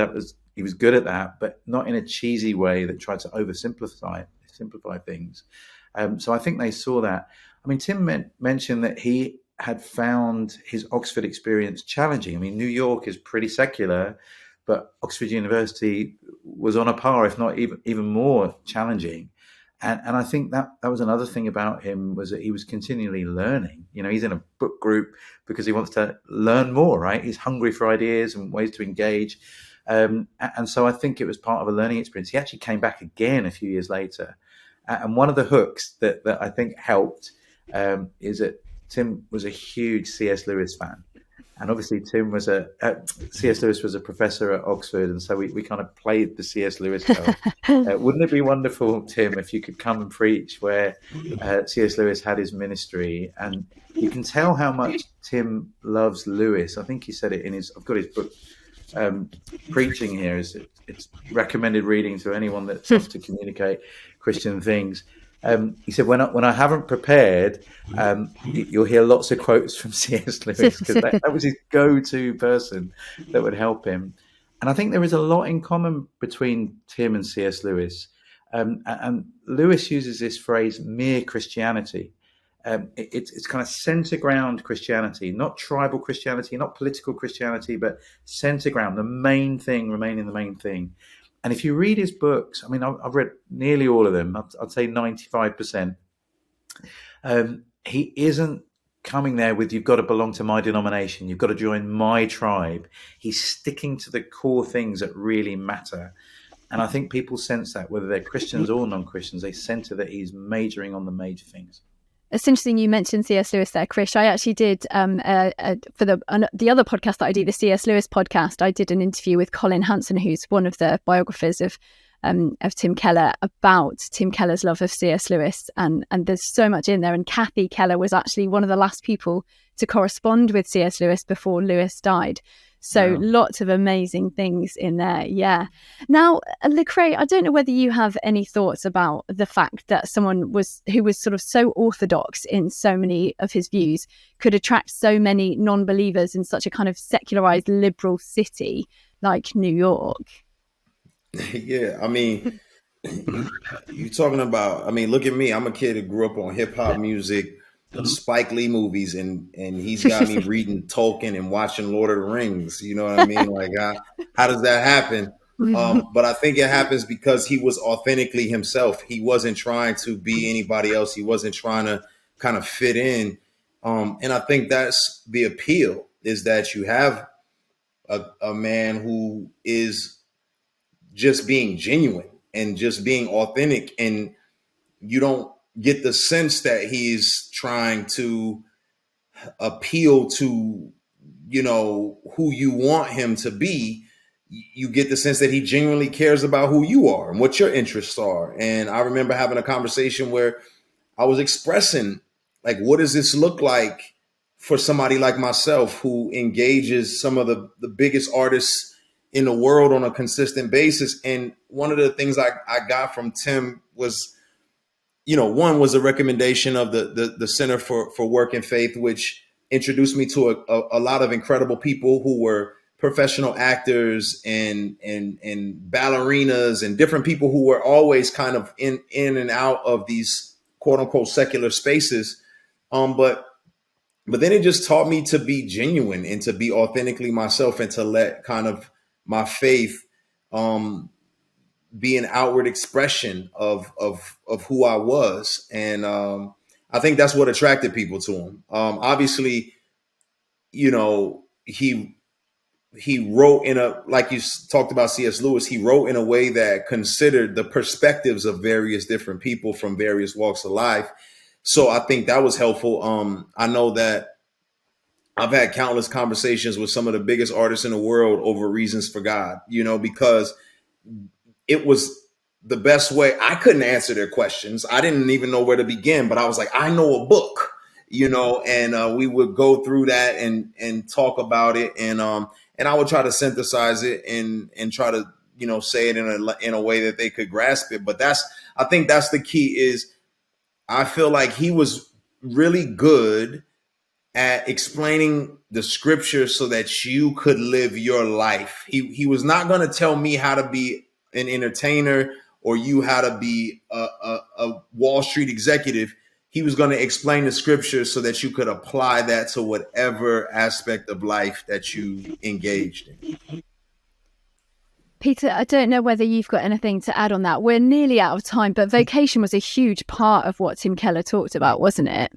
He was good at that, but not in a cheesy way that tried to simplify things. So I think they saw that. I mean, Tim mentioned that he had found his Oxford experience challenging. I mean, New York is pretty secular, but Oxford University was on a par, if not even more challenging. And I think that was another thing about him, was that he was continually learning. He's in a book group because he wants to learn more, right? He's hungry for ideas and ways to engage. And so I think it was part of a learning experience. He actually came back again a few years later. And one of the hooks that I think helped is that Tim was a huge C.S. Lewis fan. And obviously Tim was C.S. Lewis was a professor at Oxford. And so we kind of played the C.S. Lewis card. Wouldn't it be wonderful, Tim, if you could come and preach where C.S. Lewis had his ministry? And you can tell how much Tim loves Lewis. I think he said it in I've got his book, Preaching here. It's recommended reading to anyone that wants to communicate Christian things. He said, when I haven't prepared, you'll hear lots of quotes from C.S. Lewis, because that was his go-to person that would help him. And I think there is a lot in common between Tim and C.S. Lewis. And Lewis uses this phrase, mere Christianity. It's kind of center ground Christianity, not tribal Christianity, not political Christianity, but center ground, the main thing remaining the main thing. And if you read his books, I mean, I've read nearly all of them. I'd say 95%. He isn't coming there with, you've got to belong to my denomination, you've got to join my tribe. He's sticking to the core things that really matter. And I think people sense that, whether they're Christians or non-Christians, they sense that he's majoring on the major things. It's interesting you mentioned C.S. Lewis there, Krish. I actually did for the other podcast that I do, the C.S. Lewis podcast. I did an interview with Colin Hanson, who's one of the biographers of Tim Keller, about Tim Keller's love of C.S. Lewis, and there's so much in there. And Kathy Keller was actually one of the last people to correspond with C.S. Lewis before Lewis died. So lots of amazing things in there. Yeah. Now, Lecrae, I don't know whether you have any thoughts about the fact that someone who was sort of so orthodox in so many of his views could attract so many non-believers in such a kind of secularized liberal city like New York. Yeah. I mean, you're talking about, I mean, look at me. I'm a kid who grew up on hip hop music, Spike Lee movies, and he's got me reading Tolkien and watching Lord of the Rings. You know what I mean? Like, how does that happen? But I think it happens because he was authentically himself. He wasn't trying to be anybody else. He wasn't trying to kind of fit in. And I think that's the appeal, is that you have a man who is just being genuine and just being authentic, and you don't get the sense that he's trying to appeal to, you know, who you want him to be. You get the sense that he genuinely cares about who you are and what your interests are. And I remember having a conversation where I was expressing, like, what does this look like for somebody like myself who engages some of the biggest artists in the world on a consistent basis? And one of the things I got from Tim was, you know, one was a recommendation of the Center for Work and Faith, which introduced me to a lot of incredible people who were professional actors and ballerinas and different people who were always kind of in and out of these quote unquote secular spaces. But then it just taught me to be genuine and to be authentically myself, and to let kind of my faith be an outward expression of who I was. And I think that's what attracted people to him. Obviously, you know, he wrote like you talked about C.S. Lewis, he wrote in a way that considered the perspectives of various different people from various walks of life. So I think that was helpful. I know that I've had countless conversations with some of the biggest artists in the world over Reasons for God, you know, because it was the best way. I couldn't answer their questions. I didn't even know where to begin, but I was like, I know a book, you know, and we would go through that and talk about it. And I would try to synthesize it and try to, you know, say it in a way that they could grasp it. But I think that's the key. Is I feel like he was really good at explaining the scripture so that you could live your life. He was not going to tell me how to be an entertainer or you how to be a Wall Street executive. He was going to explain the scripture so that you could apply that to whatever aspect of life that you engaged in. Peter, I don't know whether you've got anything to add on that. We're nearly out of time, but vocation was a huge part of what Tim Keller talked about, wasn't it?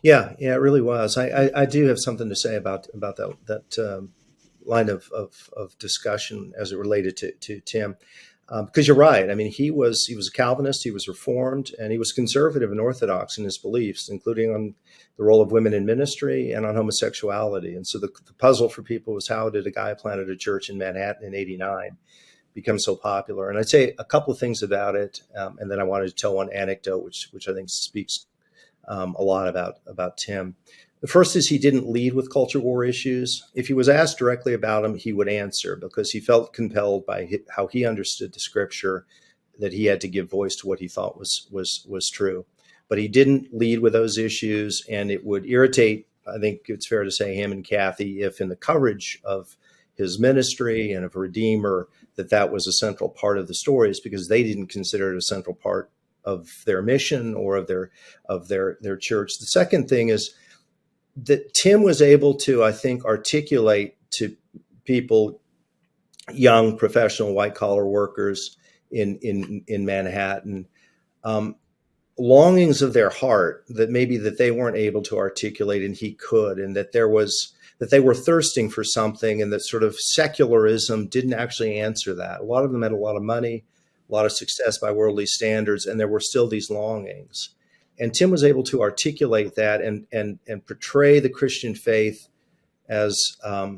Yeah, it really was. I do have something to say about that line of discussion as it related to Tim, because you're right. I mean, he was a Calvinist, he was Reformed, and he was conservative and orthodox in his beliefs, including on the role of women in ministry and on homosexuality. And so the puzzle for people was, how did a guy who planted a church in Manhattan in '89 become so popular? And I'd say a couple of things about it, and then I wanted to tell one anecdote, which I think speaks a lot about Tim. The first is, he didn't lead with culture war issues. If he was asked directly about them, he would answer, because he felt compelled by how he understood the scripture that he had to give voice to what he thought was true. But he didn't lead with those issues, and it would irritate, I think it's fair to say, him and Kathy, if in the coverage of his ministry and of Redeemer, that was a central part of the stories, because they didn't consider it a central part of their mission or of their church. The second thing is that Tim was able to, I think, articulate to people, young professional white collar workers in Manhattan, longings of their heart that they weren't able to articulate, and he could, and that they were thirsting for something, and that sort of secularism didn't actually answer that. A lot of them had a lot of money, a lot of success by worldly standards, and there were still these longings. And Tim was able to articulate that and portray the Christian faith as a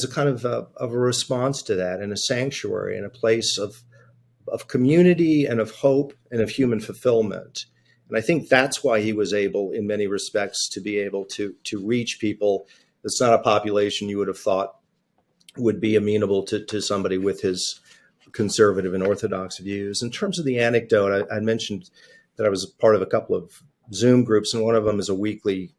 kind of a response to that, and a sanctuary, and a place of community and of hope and of human fulfillment. And I think that's why he was able, in many respects, to be able to reach people. It's not a population you would have thought would be amenable to somebody with his conservative and orthodox views. In terms of the anecdote, I mentioned that I was part of a couple of Zoom groups, and one of them is a weekly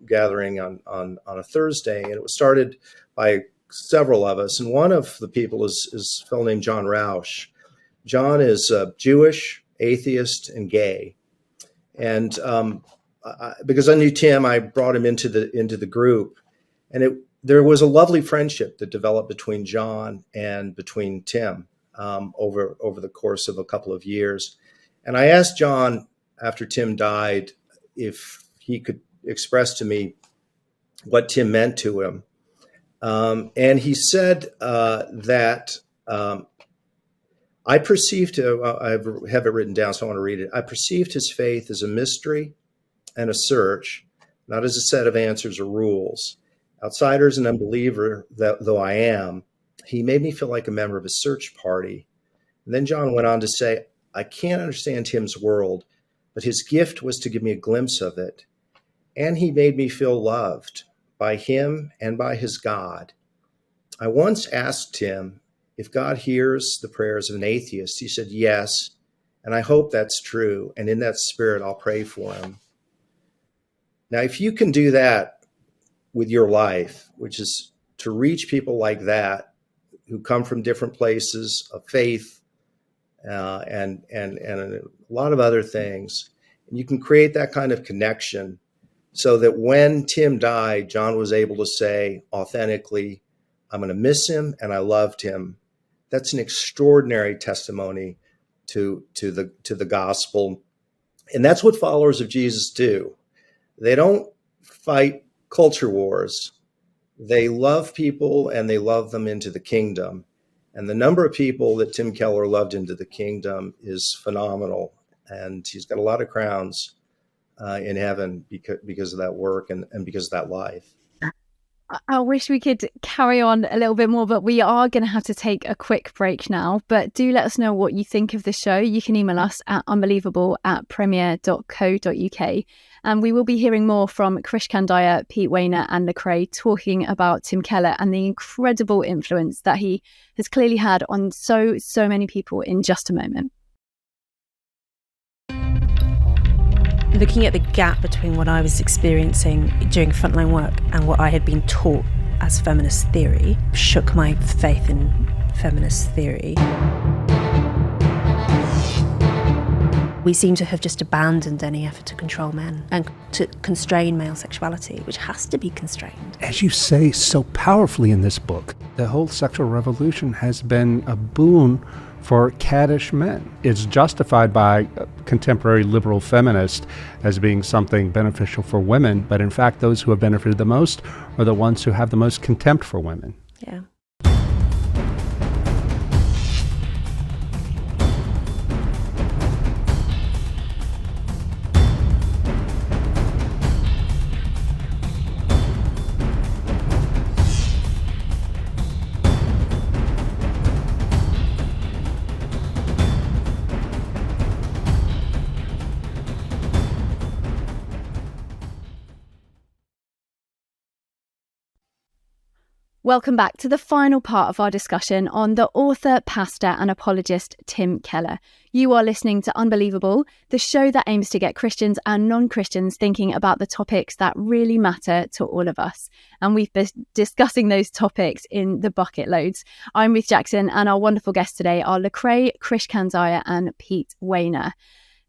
gathering on a Thursday, and it was started by several of us. And one of the people is a fellow named John Roush. John is Jewish, atheist, and gay. And because I knew Tim, I brought him into the group, and there was a lovely friendship that developed between John and between Tim over the course of a couple of years. And I asked John, after Tim died, if he could express to me what Tim meant to him. And he said that I perceived, I have it written down, so I want to read it. I perceived his faith as a mystery and a search, not as a set of answers or rules. Outsider as an unbeliever, though I am, he made me feel like a member of a search party. And then John went on to say, I can't understand Tim's world, but his gift was to give me a glimpse of it. And he made me feel loved by him and by his God. I once asked Tim if God hears the prayers of an atheist. He said, yes, and I hope that's true. And in that spirit, I'll pray for him. Now, if you can do that with your life, which is to reach people like that, who come from different places of faith, and a lot of other things. And you can create that kind of connection so that when Tim died, John was able to say authentically, I'm going to miss him and I loved him. That's an extraordinary testimony to the gospel. And that's what followers of Jesus do. They don't fight culture wars. They love people and they love them into the kingdom. And the number of people that Tim Keller loved into the kingdom is phenomenal. And he's got a lot of crowns in heaven because of that work and because of that life. I wish we could carry on a little bit more, but we are going to have to take a quick break now. But do let us know what you think of the show. You can email us at unbelievable@premier.co.uk. And we will be hearing more from Krish Kandiah, Pete Wehner and Lecrae talking about Tim Keller and the incredible influence that he has clearly had on so many people in just a moment. Looking at the gap between what I was experiencing during frontline work and what I had been taught as feminist theory shook my faith in feminist theory. We seem to have just abandoned any effort to control men and to constrain male sexuality, which has to be constrained. As you say so powerfully in this book, the whole sexual revolution has been a boon for caddish men. It's justified by contemporary liberal feminists as being something beneficial for women, but in fact those who have benefited the most are the ones who have the most contempt for women. Yeah. Welcome back to the final part of our discussion on the author, pastor and apologist Tim Keller. You are listening to Unbelievable, the show that aims to get Christians and non-Christians thinking about the topics that really matter to all of us. And we've been discussing those topics in the bucket loads. I'm Ruth Jackson, and our wonderful guests today are Lecrae, Krish Kandiah and Pete Wehner.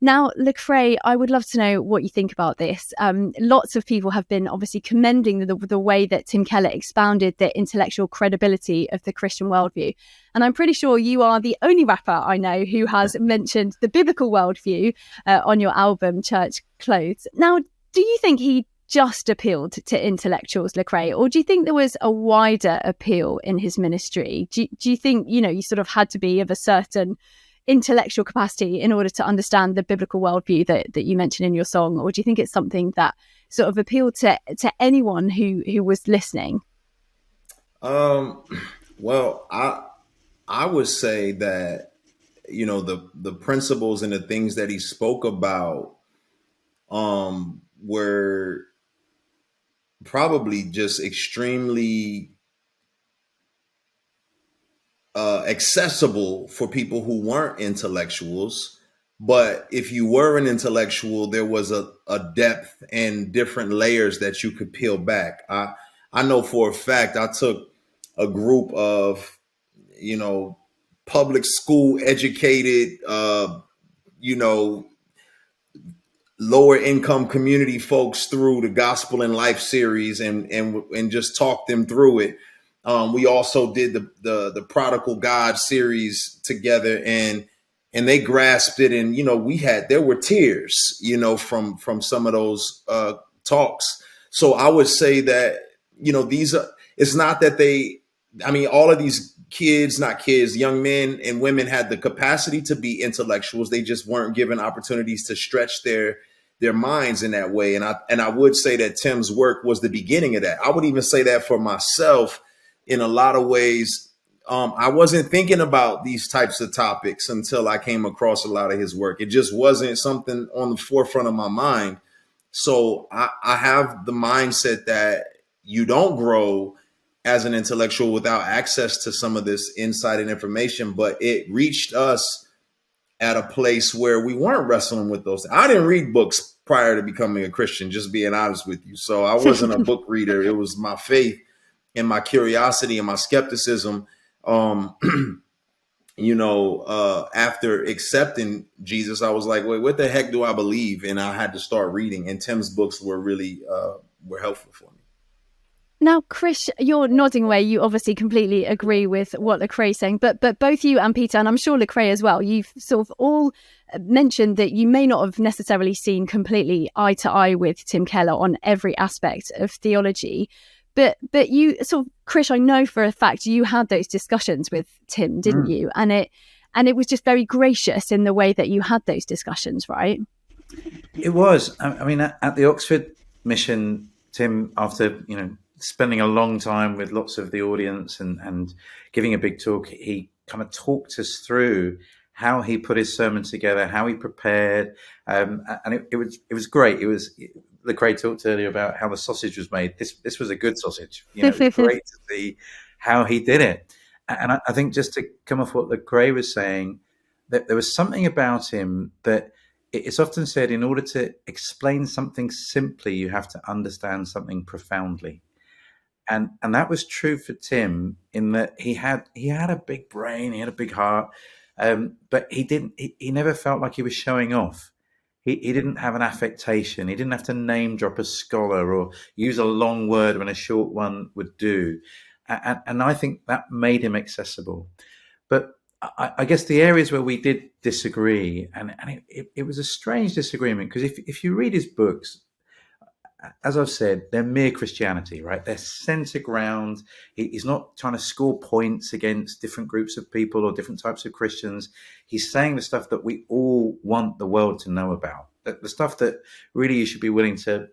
Now, Lecrae, I would love to know what you think about this. Lots of people have been obviously commending the way that Tim Keller expounded the intellectual credibility of the Christian worldview. And I'm pretty sure you are the only rapper I know who has mentioned the biblical worldview on your album, Church Clothes. Now, do you think he just appealed to intellectuals, Lecrae, or do you think there was a wider appeal in his ministry? Do you think, you sort of had to be of a certain intellectual capacity in order to understand the biblical worldview that you mentioned in your song, or do you think it's something that sort of appealed to anyone who was listening? Well, I would say that the principles and the things that he spoke about were probably just extremely accessible for people who weren't intellectuals. But if you were an intellectual, there was a depth and different layers that you could peel back. I know for a fact I took a group of, public school educated, lower income community folks through the Gospel in Life series and just talked them through it. We also did the Prodigal God series together, and they grasped it. And there were tears, from some of those talks. So I would say that it's not that all of these young men and women had the capacity to be intellectuals. They just weren't given opportunities to stretch their minds in that way. And I would say that Tim's work was the beginning of that. I would even say that for myself. In a lot of ways, I wasn't thinking about these types of topics until I came across a lot of his work. It just wasn't something on the forefront of my mind. So I have the mindset that you don't grow as an intellectual without access to some of this insight and information, but it reached us at a place where we weren't wrestling with those. I didn't read books prior to becoming a Christian, just being honest with you. So I wasn't a book reader. It was my faith and my curiosity and my skepticism, after accepting Jesus, I was like, wait, what the heck do I believe? And I had to start reading, and Tim's books were really were helpful for me. Now, Krish, you're nodding away. You obviously completely agree with what Lecrae's saying, but both you and Peter, and I'm sure Lecrae as well, you've sort of all mentioned that you may not have necessarily seen completely eye to eye with Tim Keller on every aspect of theology. But you sort of, Krish, I know for a fact you had those discussions with Tim, didn't you? And it was just very gracious in the way that you had those discussions, right? It was. I mean, at the Oxford mission, Tim, after spending a long time with lots of the audience and giving a big talk, he kind of talked us through how he put his sermon together, how he prepared, and it was great. It was. Lecrae talked earlier about how the sausage was made. This was a good sausage. It was great to see how he did it. And I think just to come off what Lecrae was saying, that there was something about him that it's often said, in order to explain something simply, you have to understand something profoundly. And that was true for Tim, in that he had a big brain, he had a big heart, but he never felt like he was showing off. He didn't have an affectation. He didn't have to name drop a scholar or use a long word when a short one would do. And I think that made him accessible. But I guess the areas where we did disagree, and it was a strange disagreement, because if you read his books, as I've said, they're mere Christianity, right? They're centered ground. He's not trying to score points against different groups of people or different types of Christians. He's saying the stuff that we all want the world to know about, the stuff that really you should be willing to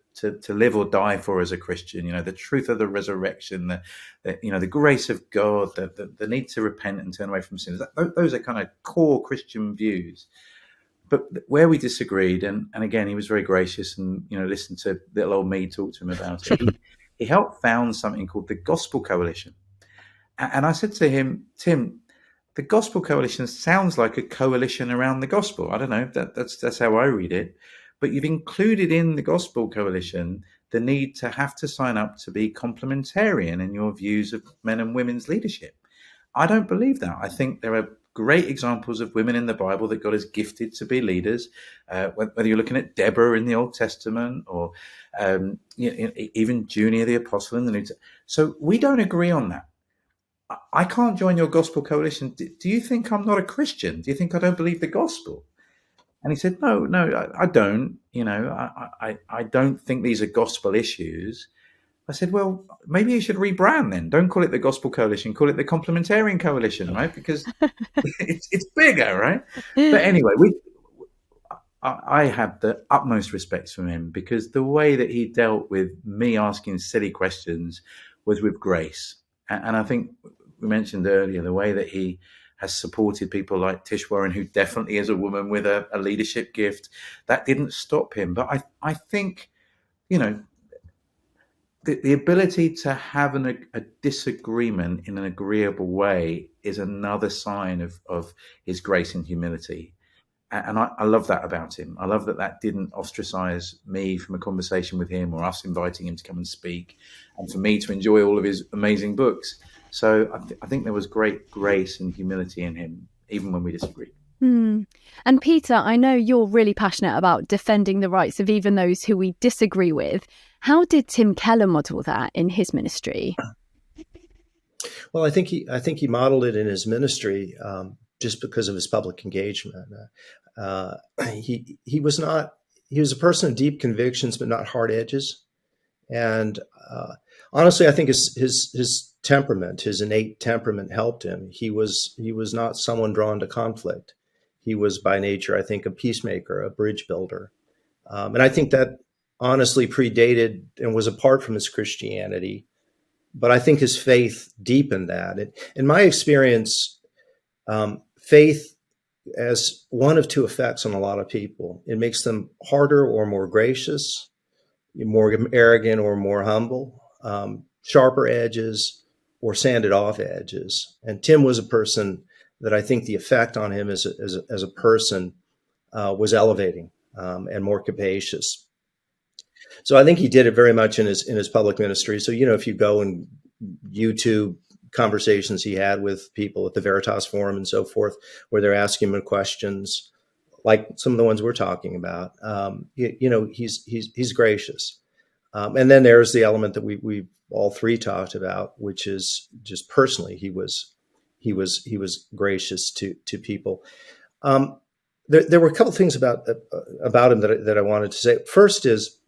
live or die for as a Christian. You know, the truth of the resurrection, the grace of God, the need to repent and turn away from sins. Those are kind of core Christian views. But where we disagreed, and again, he was very gracious and, listened to little old me talk to him about it. He helped found something called the Gospel Coalition. And I said to him, Tim, the Gospel Coalition sounds like a coalition around the gospel. I don't know, that's how I read it. But you've included in the Gospel Coalition the need to have to sign up to be complementarian in your views of men and women's leadership. I don't believe that. I think there are great examples of women in the Bible that God has gifted to be leaders, whether you're looking at Deborah in the Old Testament or even Junia the Apostle in the New Testament. So we don't agree on that. I can't join your gospel coalition. Do you think I'm not a Christian? Do you think I don't believe the gospel? And he said, no, I don't. I don't think these are gospel issues. I said, well, maybe you should rebrand then. Don't call it the Gospel Coalition. Call it the Complementarian Coalition, right? Because it's bigger, right? But anyway, I had the utmost respect for him because the way that he dealt with me asking silly questions was with grace. And I think we mentioned earlier the way that he has supported people like Tish Warren, who definitely is a woman with a leadership gift. That didn't stop him. But I think, the ability to have a disagreement in an agreeable way is another sign of his grace and humility. And I love that about him. I love that didn't ostracize me from a conversation with him or us inviting him to come and speak, and for me to enjoy all of his amazing books. So I think there was great grace and humility in him, even when we disagreed. And Peter, I know you're really passionate about defending the rights of even those who we disagree with. How did Tim Keller model that in his ministry? Well, I think he modeled it in his ministry just because of his public engagement. He was a person of deep convictions, but not hard edges. And honestly, I think his temperament, his innate temperament, helped him. He was not someone drawn to conflict. He was by nature, I think, a peacemaker, a bridge builder. And I think that honestly predated and was apart from his Christianity. But I think his faith deepened that. In my experience, faith has one of two effects on a lot of people. It makes them harder or more gracious, more arrogant or more humble, sharper edges or sanded off edges. And Tim was a person that I think the effect on him as a person was elevating and more capacious. So I think he did it very much in his public ministry. So, if you go and YouTube conversations he had with people at the Veritas Forum and so forth, where they're asking him questions like some of the ones we're talking about, he's gracious. And then there's the element that we all three talked about, which is just personally, he was gracious to people. There were a couple of things about him that I wanted to say. First is,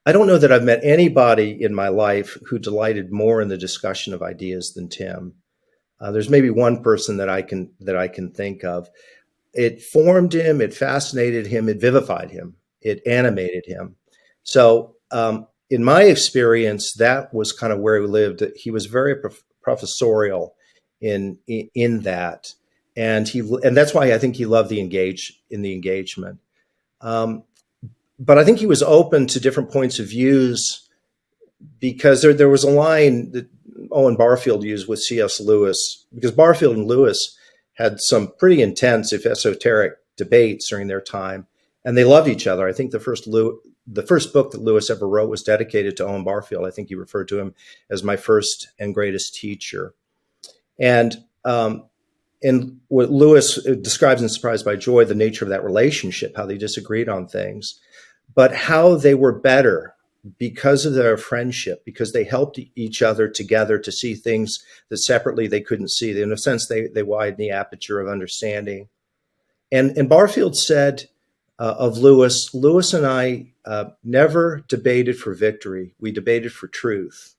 I don't know that I've met anybody in my life who delighted more in the discussion of ideas than Tim. There's maybe one person that I can think of. It formed him, it fascinated him, it vivified him, it animated him. So in my experience, that was kind of where he lived. He was very professorial in that, and that's why I think he loved the engagement. But I think he was open to different points of views, because there was a line that Owen Barfield used with C.S. Lewis, because Barfield and Lewis had some pretty intense, if esoteric, debates during their time, and they loved each other. I think the first book that Lewis ever wrote was dedicated to Owen Barfield. I think he referred to him as my first and greatest teacher. And what Lewis describes in Surprised by Joy, the nature of that relationship, how they disagreed on things, but how they were better because of their friendship, because they helped each other together to see things that separately they couldn't see. In a sense, they widened the aperture of understanding. And Barfield said, of Lewis. Lewis and I never debated for victory. We debated for truth.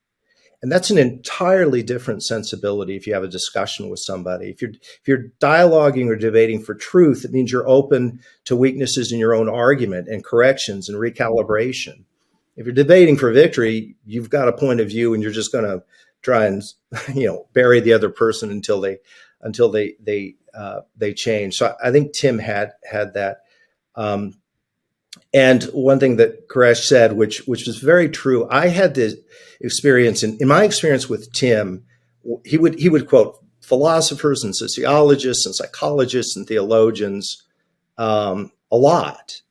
And that's an entirely different sensibility if you have a discussion with somebody. If you're dialoguing or debating for truth, it means you're open to weaknesses in your own argument and corrections and recalibration. If you're debating for victory, you've got a point of view and you're just going to try and bury the other person until they change. So I think Tim had that. And one thing that Krish said, which was very true, I had this experience in my experience with Tim. He would quote philosophers and sociologists and psychologists and theologians a lot,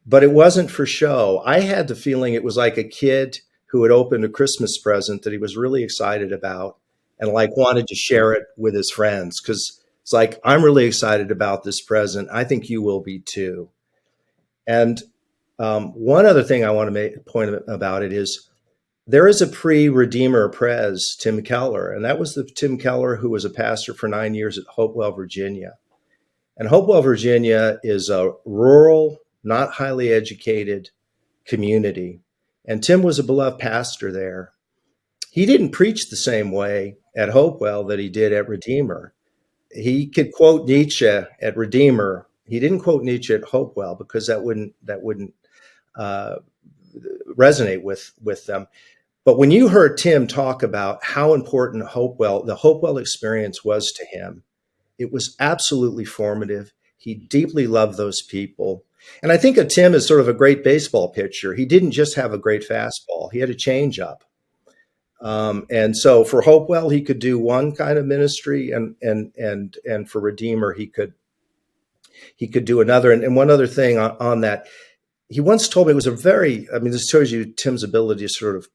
but it wasn't for show. I had the feeling it was like a kid who had opened a Christmas present that he was really excited about and wanted to share it with his friends, because it's like, I'm really excited about this present. I think you will be too. And one other thing I want to make a point about it is there is a pre-Redeemer Pres, Tim Keller, and that was the Tim Keller who was a pastor for 9 years at Hopewell, Virginia. And Hopewell, Virginia is a rural, not highly educated community. And Tim was a beloved pastor there. He didn't preach the same way at Hopewell that he did at Redeemer. He could quote Nietzsche at Redeemer. He didn't quote Nietzsche at Hopewell because that wouldn't resonate with them. But when you heard Tim talk about how important the Hopewell experience was to him, it was absolutely formative. He deeply loved those people. And I think of Tim as sort of a great baseball pitcher. He didn't just have a great fastball. He had a changeup. And so for Hopewell, he could do one kind of ministry, and for Redeemer, he could do another. And one other thing on that, he once told me, this shows you Tim's ability to sort of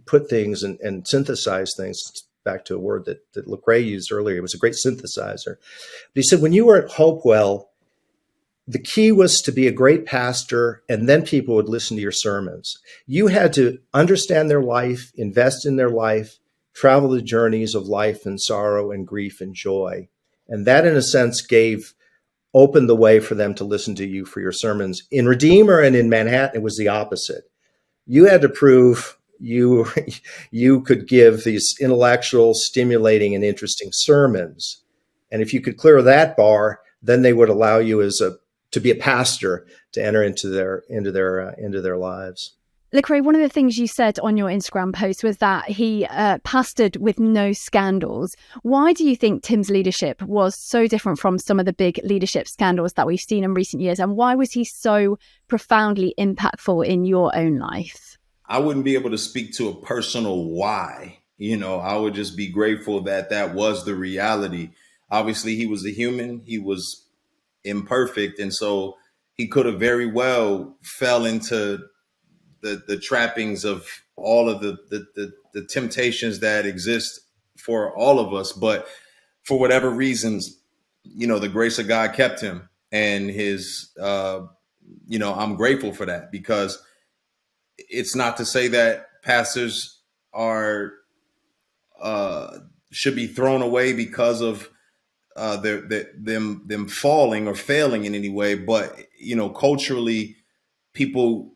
put things and synthesize things. Back to a word that Lecrae used earlier. He was a great synthesizer. But he said, when you were at Hopewell, the key was to be a great pastor, and then people would listen to your sermons. You had to understand their life, invest in their life, travel the journeys of life and sorrow and grief and joy. And that, in a sense, opened the way for them to listen to you for your sermons. In Redeemer and in Manhattan, it was the opposite. You had to prove you could give these intellectual, stimulating, and interesting sermons. And if you could clear that bar, then they would allow you to be a pastor to enter into their lives. Lecrae, one of the things you said on your Instagram post was that he pastored with no scandals. Why do you think Tim's leadership was so different from some of the big leadership scandals that we've seen in recent years? And why was he so profoundly impactful in your own life? I wouldn't be able to speak to a personal why. I would just be grateful that was the reality. Obviously, he was a human. He was imperfect. And so he could have very well fell into the trappings of all of the temptations that exist for all of us. But for whatever reasons, the grace of God kept him, and I'm grateful for that, because it's not to say that pastors should be thrown away because of them falling or failing in any way. But, culturally, people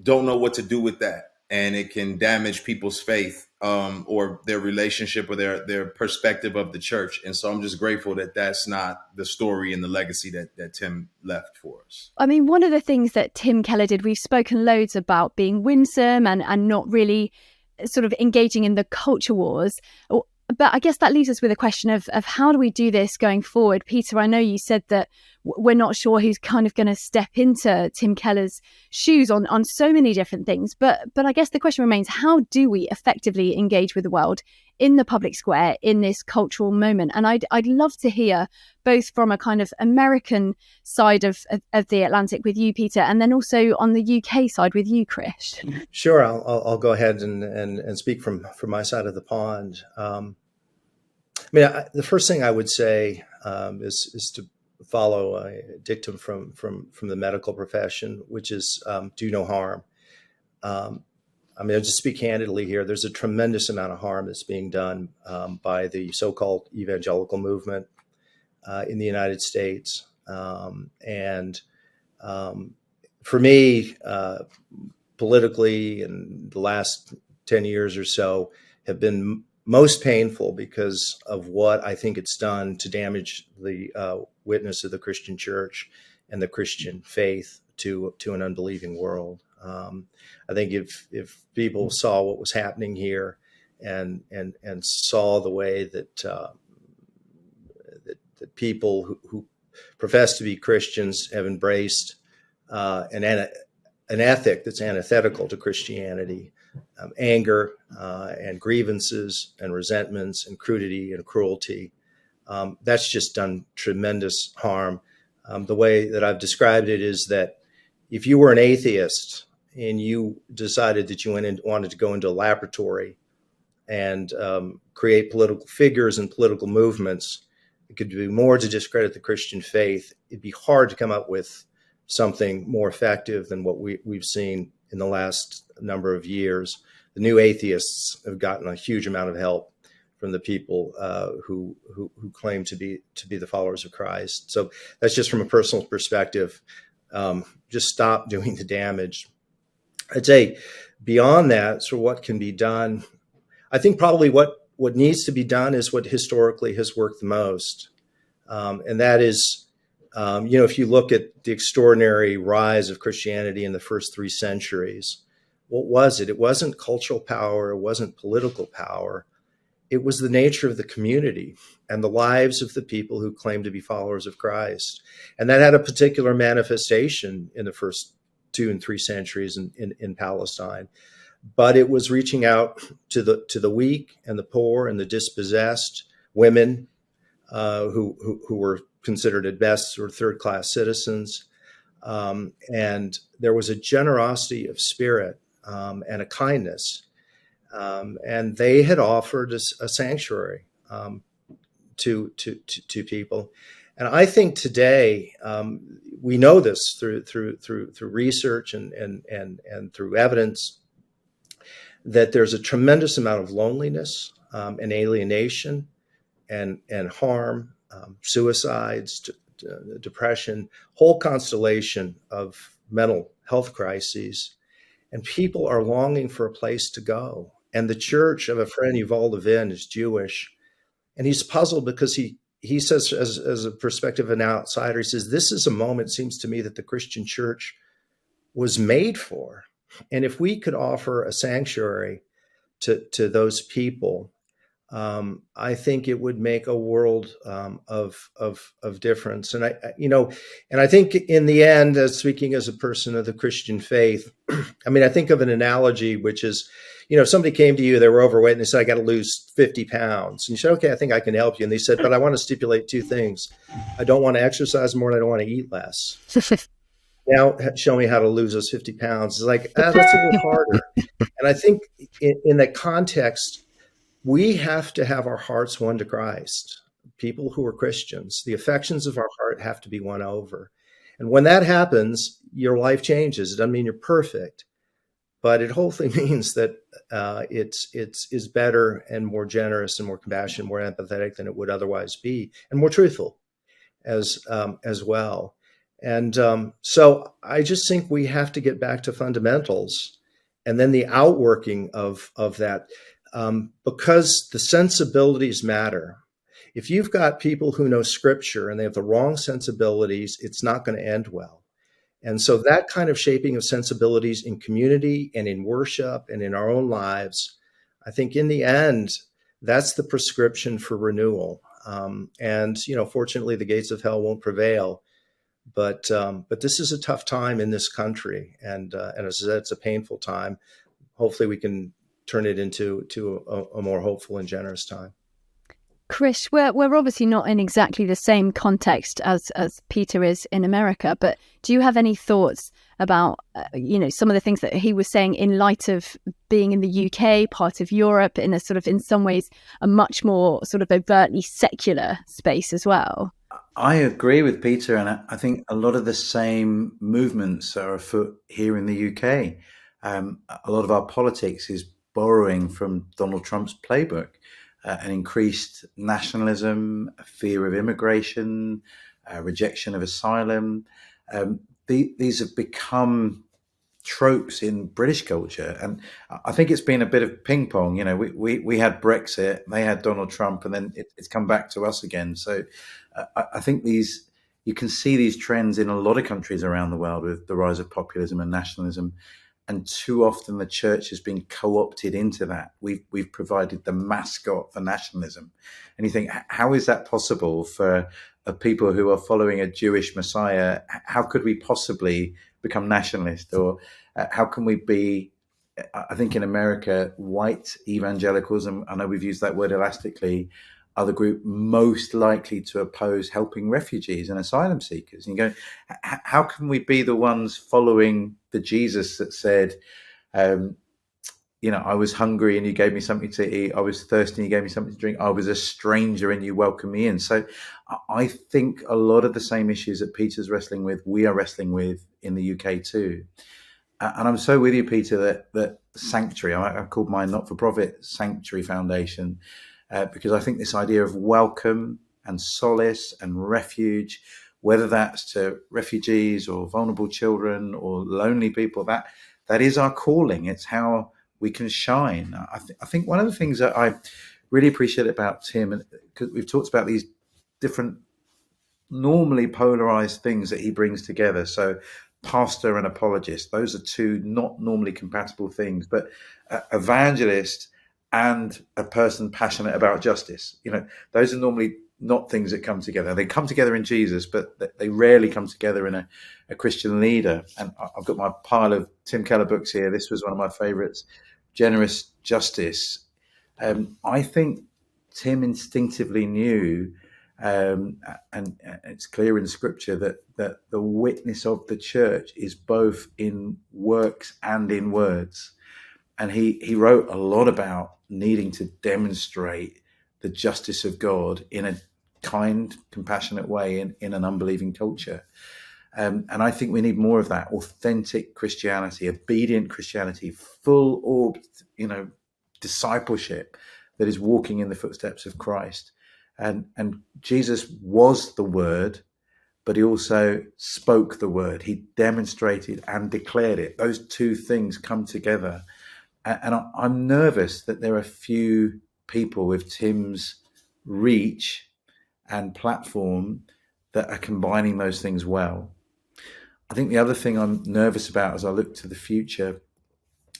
don't know what to do with that, and it can damage people's faith or their relationship or their perspective of the church. And so I'm just grateful that that's not the story and the legacy that Tim left for us. I mean, one of the things that Tim Keller did, we've spoken loads about being winsome and not really sort of engaging in the culture wars. But I guess that leaves us with a question of how do we do this going forward? Peter, I know you said that we're not sure who's kind of going to step into Tim Keller's shoes on so many different things. But I guess the question remains, how do we effectively engage with the world in the public square in this cultural moment? And I'd love to hear both from a kind of American side of the Atlantic with you, Peter, and then also on the UK side with you, Krish. Sure, I'll go ahead and speak from my side of the pond. The first thing I would say is to follow a dictum from the medical profession, which is do no harm. I'll just speak candidly here. There's a tremendous amount of harm that's being done by the so-called evangelical movement in the United States. And for me, politically, in the last 10 years or so, have been most painful because of what I think it's done to damage the witness of the Christian church and the Christian faith to an unbelieving world. I think if people saw what was happening here and saw the way that that people who profess to be Christians have embraced an ethic that's antithetical to Christianity, anger and grievances and resentments and crudity and cruelty. That's just done tremendous harm. The way that I've described it is that if you were an atheist and you decided that you wanted to go into a laboratory and create political figures and political movements, it could do more to discredit the Christian faith. It'd be hard to come up with something more effective than what we've seen in the last number of years. The new atheists have gotten a huge amount of help from the people who claim to be the followers of Christ. So that's just from a personal perspective. Just stop doing the damage. I'd say beyond that, so what can be done? I think probably what needs to be done is what historically has worked the most, and that is, if you look at the extraordinary rise of Christianity in the first 3 centuries, what was it? It wasn't cultural power. It wasn't political power. It was the nature of the community and the lives of the people who claimed to be followers of Christ. And that had a particular manifestation in the first 2 and 3 centuries in Palestine. But it was reaching out to the weak and the poor and the dispossessed, women who were considered at best sort of third-class citizens. And there was a generosity of spirit and a kindness. And they had offered a sanctuary to people. And I think today we know this through research and through evidence that there's a tremendous amount of loneliness and alienation and harm, suicides, depression, whole constellation of mental health crises. And people are longing for a place to go. And the church of a friend, Yuval Levin, is Jewish. And he's puzzled because he says, as a perspective of an outsider, he says, this is a moment, it seems to me, that the Christian church was made for. And if we could offer a sanctuary to those people, I think it would make a world of difference. And I think in the end, as speaking as a person of the Christian faith, I think of an analogy, which is, if somebody came to you, they were overweight, and they said, I got to lose 50 pounds. And you said, okay, I think I can help you. And they said, but I want to stipulate 2 things. I don't want to exercise more, and I don't want to eat less. Now show me how to lose those 50 pounds. It's like, that's a little harder. And I think in that context, we have to have our hearts won to Christ. People who are Christians, the affections of our heart have to be won over. And when that happens, your life changes. It doesn't mean you're perfect, but it hopefully means that it's better and more generous and more compassionate, more empathetic than it would otherwise be, and more truthful as well. And so I just think we have to get back to fundamentals, and then the outworking of that. Because the sensibilities matter. If you've got people who know scripture and they have the wrong sensibilities, it's not going to end well. And so that kind of shaping of sensibilities in community and in worship and in our own lives, I think in the end, that's the prescription for renewal. And fortunately, the gates of hell won't prevail. But this is a tough time in this country. And as I said, it's a painful time. Hopefully we can turn it into a more hopeful and generous time. Krish, we're obviously not in exactly the same context as Peter is in America, but do you have any thoughts about some of the things that he was saying in light of being in the UK, part of Europe, in a sort of, in some ways, a much more sort of overtly secular space as well? I agree with Peter, and I think a lot of the same movements are afoot here in the UK. A lot of our politics is borrowing from Donald Trump's playbook, an increased nationalism, a fear of immigration, rejection of asylum. these have become tropes in British culture, and I think it's been a bit of ping pong. You know, we had Brexit, they had Donald Trump, and then it's come back to us again. So I think you can see these trends in a lot of countries around the world with the rise of populism and nationalism, and too often the church has been co-opted into that. We've provided the mascot for nationalism, and you think, how is that possible for people who are following a Jewish Messiah? How could we possibly become nationalist? Or how can we be, I think in America, white evangelicals, and I know we've used that word elastically, are the group most likely to oppose helping refugees and asylum seekers. And you go, how can we be the ones following the Jesus that said, I was hungry and you gave me something to eat. I was thirsty and you gave me something to drink. I was a stranger and you welcomed me in. So I think a lot of the same issues that Peter's wrestling with, we are wrestling with in the UK too. And I'm so with you, Peter, that Sanctuary, I've called my not-for-profit Sanctuary Foundation, because I think this idea of welcome and solace and refuge, whether that's to refugees or vulnerable children or lonely people, that is our calling. It's how we can shine. I think one of the things that I really appreciate about Tim, because we've talked about these different normally polarized things that he brings together. So pastor and apologist, those are two not normally compatible things, but evangelist and a person passionate about justice, those are normally not things that come together. They come together in Jesus, but they rarely come together in a Christian leader. And I've got my pile of Tim Keller books here. This was one of my favorites, Generous Justice. I think Tim instinctively knew, and it's clear in Scripture, that the witness of the church is both in works and in words. And he wrote a lot about needing to demonstrate the justice of God in a kind, compassionate way in an unbelieving culture. And I think we need more of that authentic Christianity, obedient Christianity, full discipleship that is walking in the footsteps of Christ. And Jesus was the Word, but he also spoke the Word. He demonstrated and declared it. Those two things come together. And I'm nervous that there are few people with Tim's reach and platform that are combining those things well. I think the other thing I'm nervous about as I look to the future,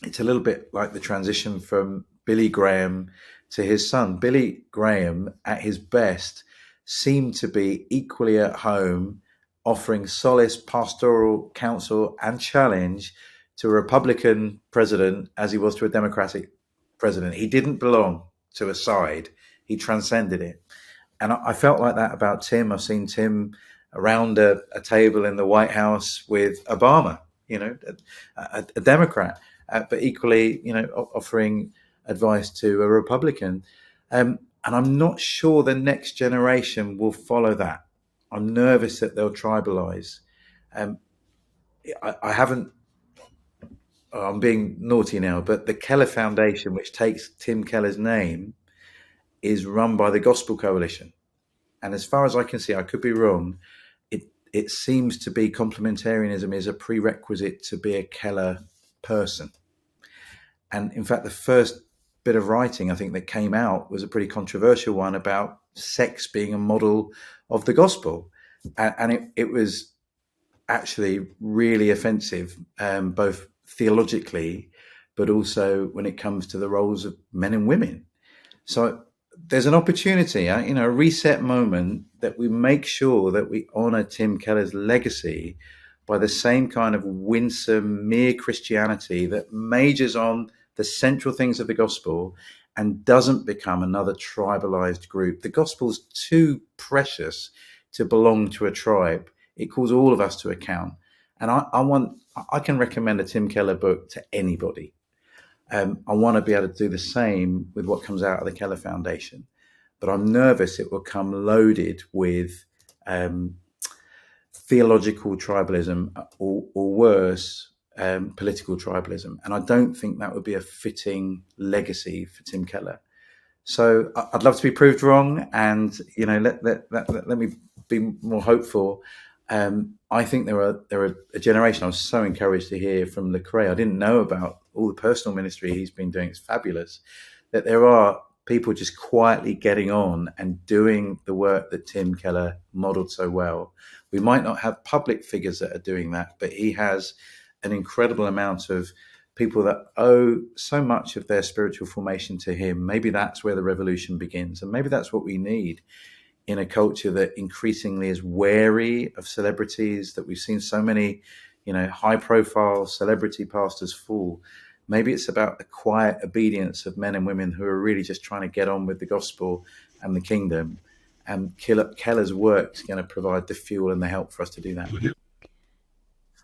it's a little bit like the transition from Billy Graham to his son. Billy Graham, at his best, seemed to be equally at home, offering solace, pastoral counsel, and challenge to a Republican president as he was to a Democratic president. He didn't belong to a side. He transcended it. And I felt like that about Tim. I've seen Tim around a table in the White House with Obama, a Democrat, but equally, offering advice to a Republican. And I'm not sure the next generation will follow that. I'm nervous that they'll tribalize. I'm being naughty now, but the Keller Foundation, which takes Tim Keller's name, is run by the Gospel Coalition. And as far as I can see, I could be wrong, it seems to be complementarianism is a prerequisite to be a Keller person. And in fact, the first bit of writing I think that came out was a pretty controversial one about sex being a model of the gospel. And it was actually really offensive, both theologically, but also when it comes to the roles of men and women. So there's an opportunity, a reset moment, that we make sure that we honor Tim Keller's legacy by the same kind of winsome, mere Christianity that majors on the central things of the gospel and doesn't become another tribalized group. The gospel's too precious to belong to a tribe. It calls all of us to account. And I can recommend a Tim Keller book to anybody. I want to be able to do the same with what comes out of the Keller Foundation. But I'm nervous it will come loaded with theological tribalism or worse, political tribalism. And I don't think that would be a fitting legacy for Tim Keller. So I'd love to be proved wrong, and let me be more hopeful. I think there are a generation. I was so encouraged to hear from Lecrae. I didn't know about all the personal ministry he's been doing. It's fabulous. That there are people just quietly getting on and doing the work that Tim Keller modeled so well. We might not have public figures that are doing that, but he has an incredible amount of people that owe so much of their spiritual formation to him. Maybe that's where the revolution begins, and maybe that's what we need in a culture that increasingly is wary of celebrities, that we've seen so many, high profile celebrity pastors fall. Maybe it's about the quiet obedience of men and women who are really just trying to get on with the gospel and the kingdom. And Keller's work is going to provide the fuel and the help for us to do that.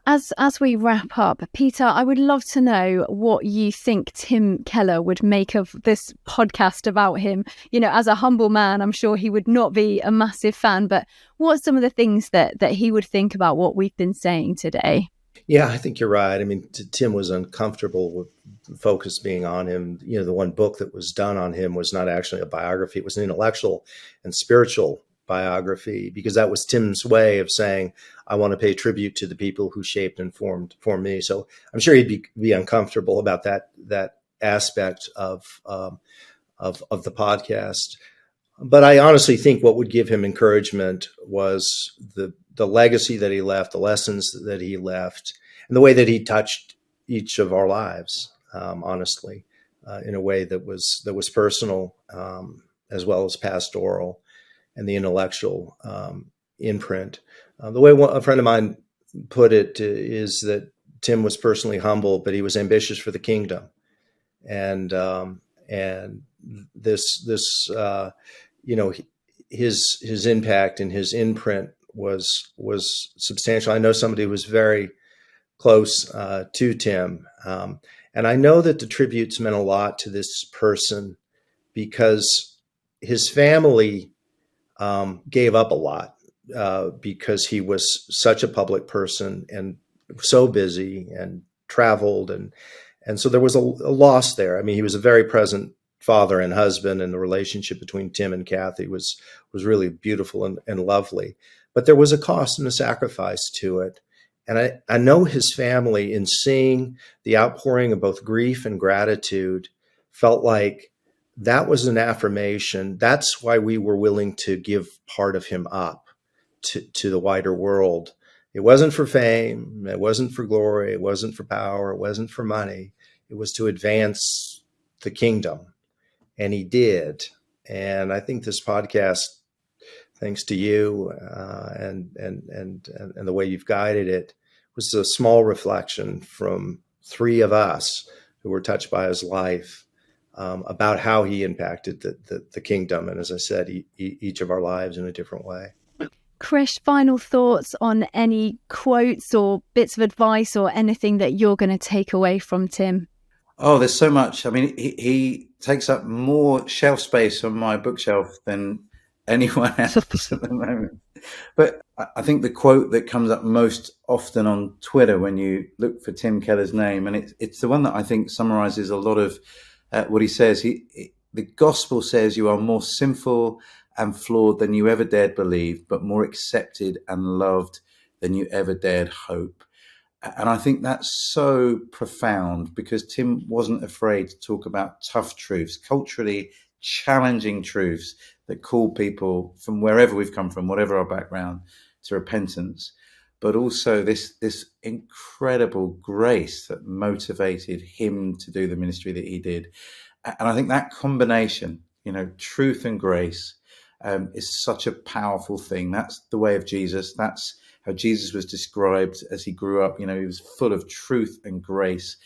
As we wrap up, Peter, I would love to know what you think Tim Keller would make of this podcast about him. As a humble man, I'm sure he would not be a massive fan, but what are some of the things that he would think about what we've been saying today? Yeah, I think you're right. I mean, Tim was uncomfortable with the focus being on him. The one book that was done on him was not actually a biography. It was an intellectual and spiritual biography, because that was Tim's way of saying, I want to pay tribute to the people who shaped and formed me. So I'm sure he'd be uncomfortable about that aspect of the podcast. But I honestly think what would give him encouragement was the legacy that he left, the lessons that he left, and the way that he touched each of our lives, honestly, in a way that was personal, as well as pastoral, and the intellectual imprint. The way a friend of mine put it is that Tim was personally humble, but he was ambitious for the kingdom, and this his impact and his imprint was substantial. I know somebody who was very close to Tim, and I know that the tributes meant a lot to this person, because his family gave up a lot because he was such a public person and so busy and traveled, and so there was a loss there. I mean, he was a very present father and husband, and the relationship between Tim and Kathy was really beautiful and lovely. But there was a cost and a sacrifice to it. And I know his family, in seeing the outpouring of both grief and gratitude, felt like that was an affirmation. That's why we were willing to give part of him up to the wider world. It wasn't for fame. It wasn't for glory. It wasn't for power. It wasn't for money. It was to advance the kingdom. And he did. And I think this podcast, thanks to you and the way you've guided it, was a small reflection from three of us who were touched by his life, about how he impacted the kingdom. And as I said, each of our lives in a different way. Krish, final thoughts on any quotes or bits of advice or anything that you're going to take away from Tim? Oh, there's so much. I mean, he takes up more shelf space on my bookshelf than anyone else at the moment. But I think the quote that comes up most often on Twitter when you look for Tim Keller's name, and it's the one that I think summarizes a lot of what he says. The gospel says you are more sinful and flawed than you ever dared believe, but more accepted and loved than you ever dared hope. And I think that's so profound, because Tim wasn't afraid to talk about tough truths, culturally challenging truths that call people from wherever we've come from, whatever our background, to repentance. But also this incredible grace that motivated him to do the ministry that he did. And I think that combination, truth and grace, is such a powerful thing. That's the way of Jesus. That's how Jesus was described as he grew up. He was full of truth and grace.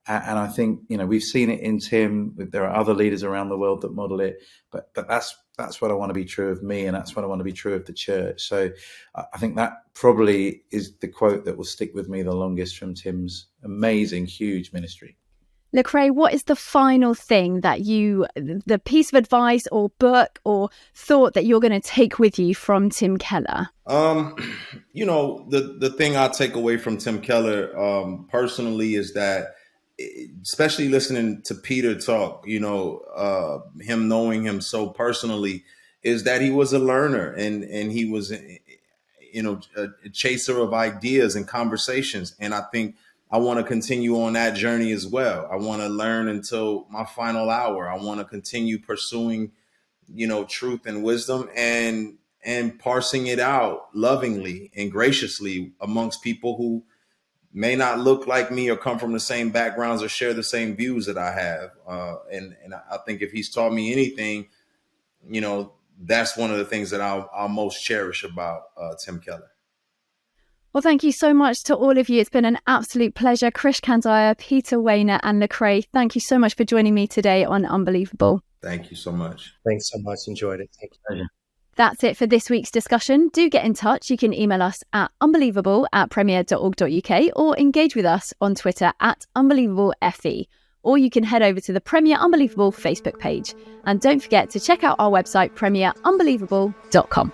And I think, we've seen it in Tim. There are other leaders around the world that model it. But that's what I want to be true of me, and that's what I want to be true of the church. So I think that probably is the quote that will stick with me the longest from Tim's amazing, huge ministry. Lecrae, what is the final thing that the piece of advice or book or thought that you're going to take with you from Tim Keller? The thing I take away from Tim Keller personally is that, especially listening to Peter talk, him knowing him so personally, is that he was a learner, and he was a chaser of ideas and conversations. And I think I want to continue on that journey as well. I want to learn until my final hour. I want to continue pursuing, truth and wisdom and parsing it out lovingly and graciously amongst people who may not look like me or come from the same backgrounds or share the same views that I have. And I think if he's taught me anything, that's one of the things that I'll most cherish about Tim Keller. Well, thank you so much to all of you. It's been an absolute pleasure. Krish Kandiah, Peter Wehner and Lecrae, thank you so much for joining me today on Unbelievable. Thank you so much. Thanks so much. Enjoyed it. Thank you. That's it for this week's discussion. Do get in touch. You can email us at unbelievable@premier.org.uk or engage with us on Twitter @unbelievablefe. Or you can head over to the Premier Unbelievable Facebook page. And don't forget to check out our website, premierunbelievable.com.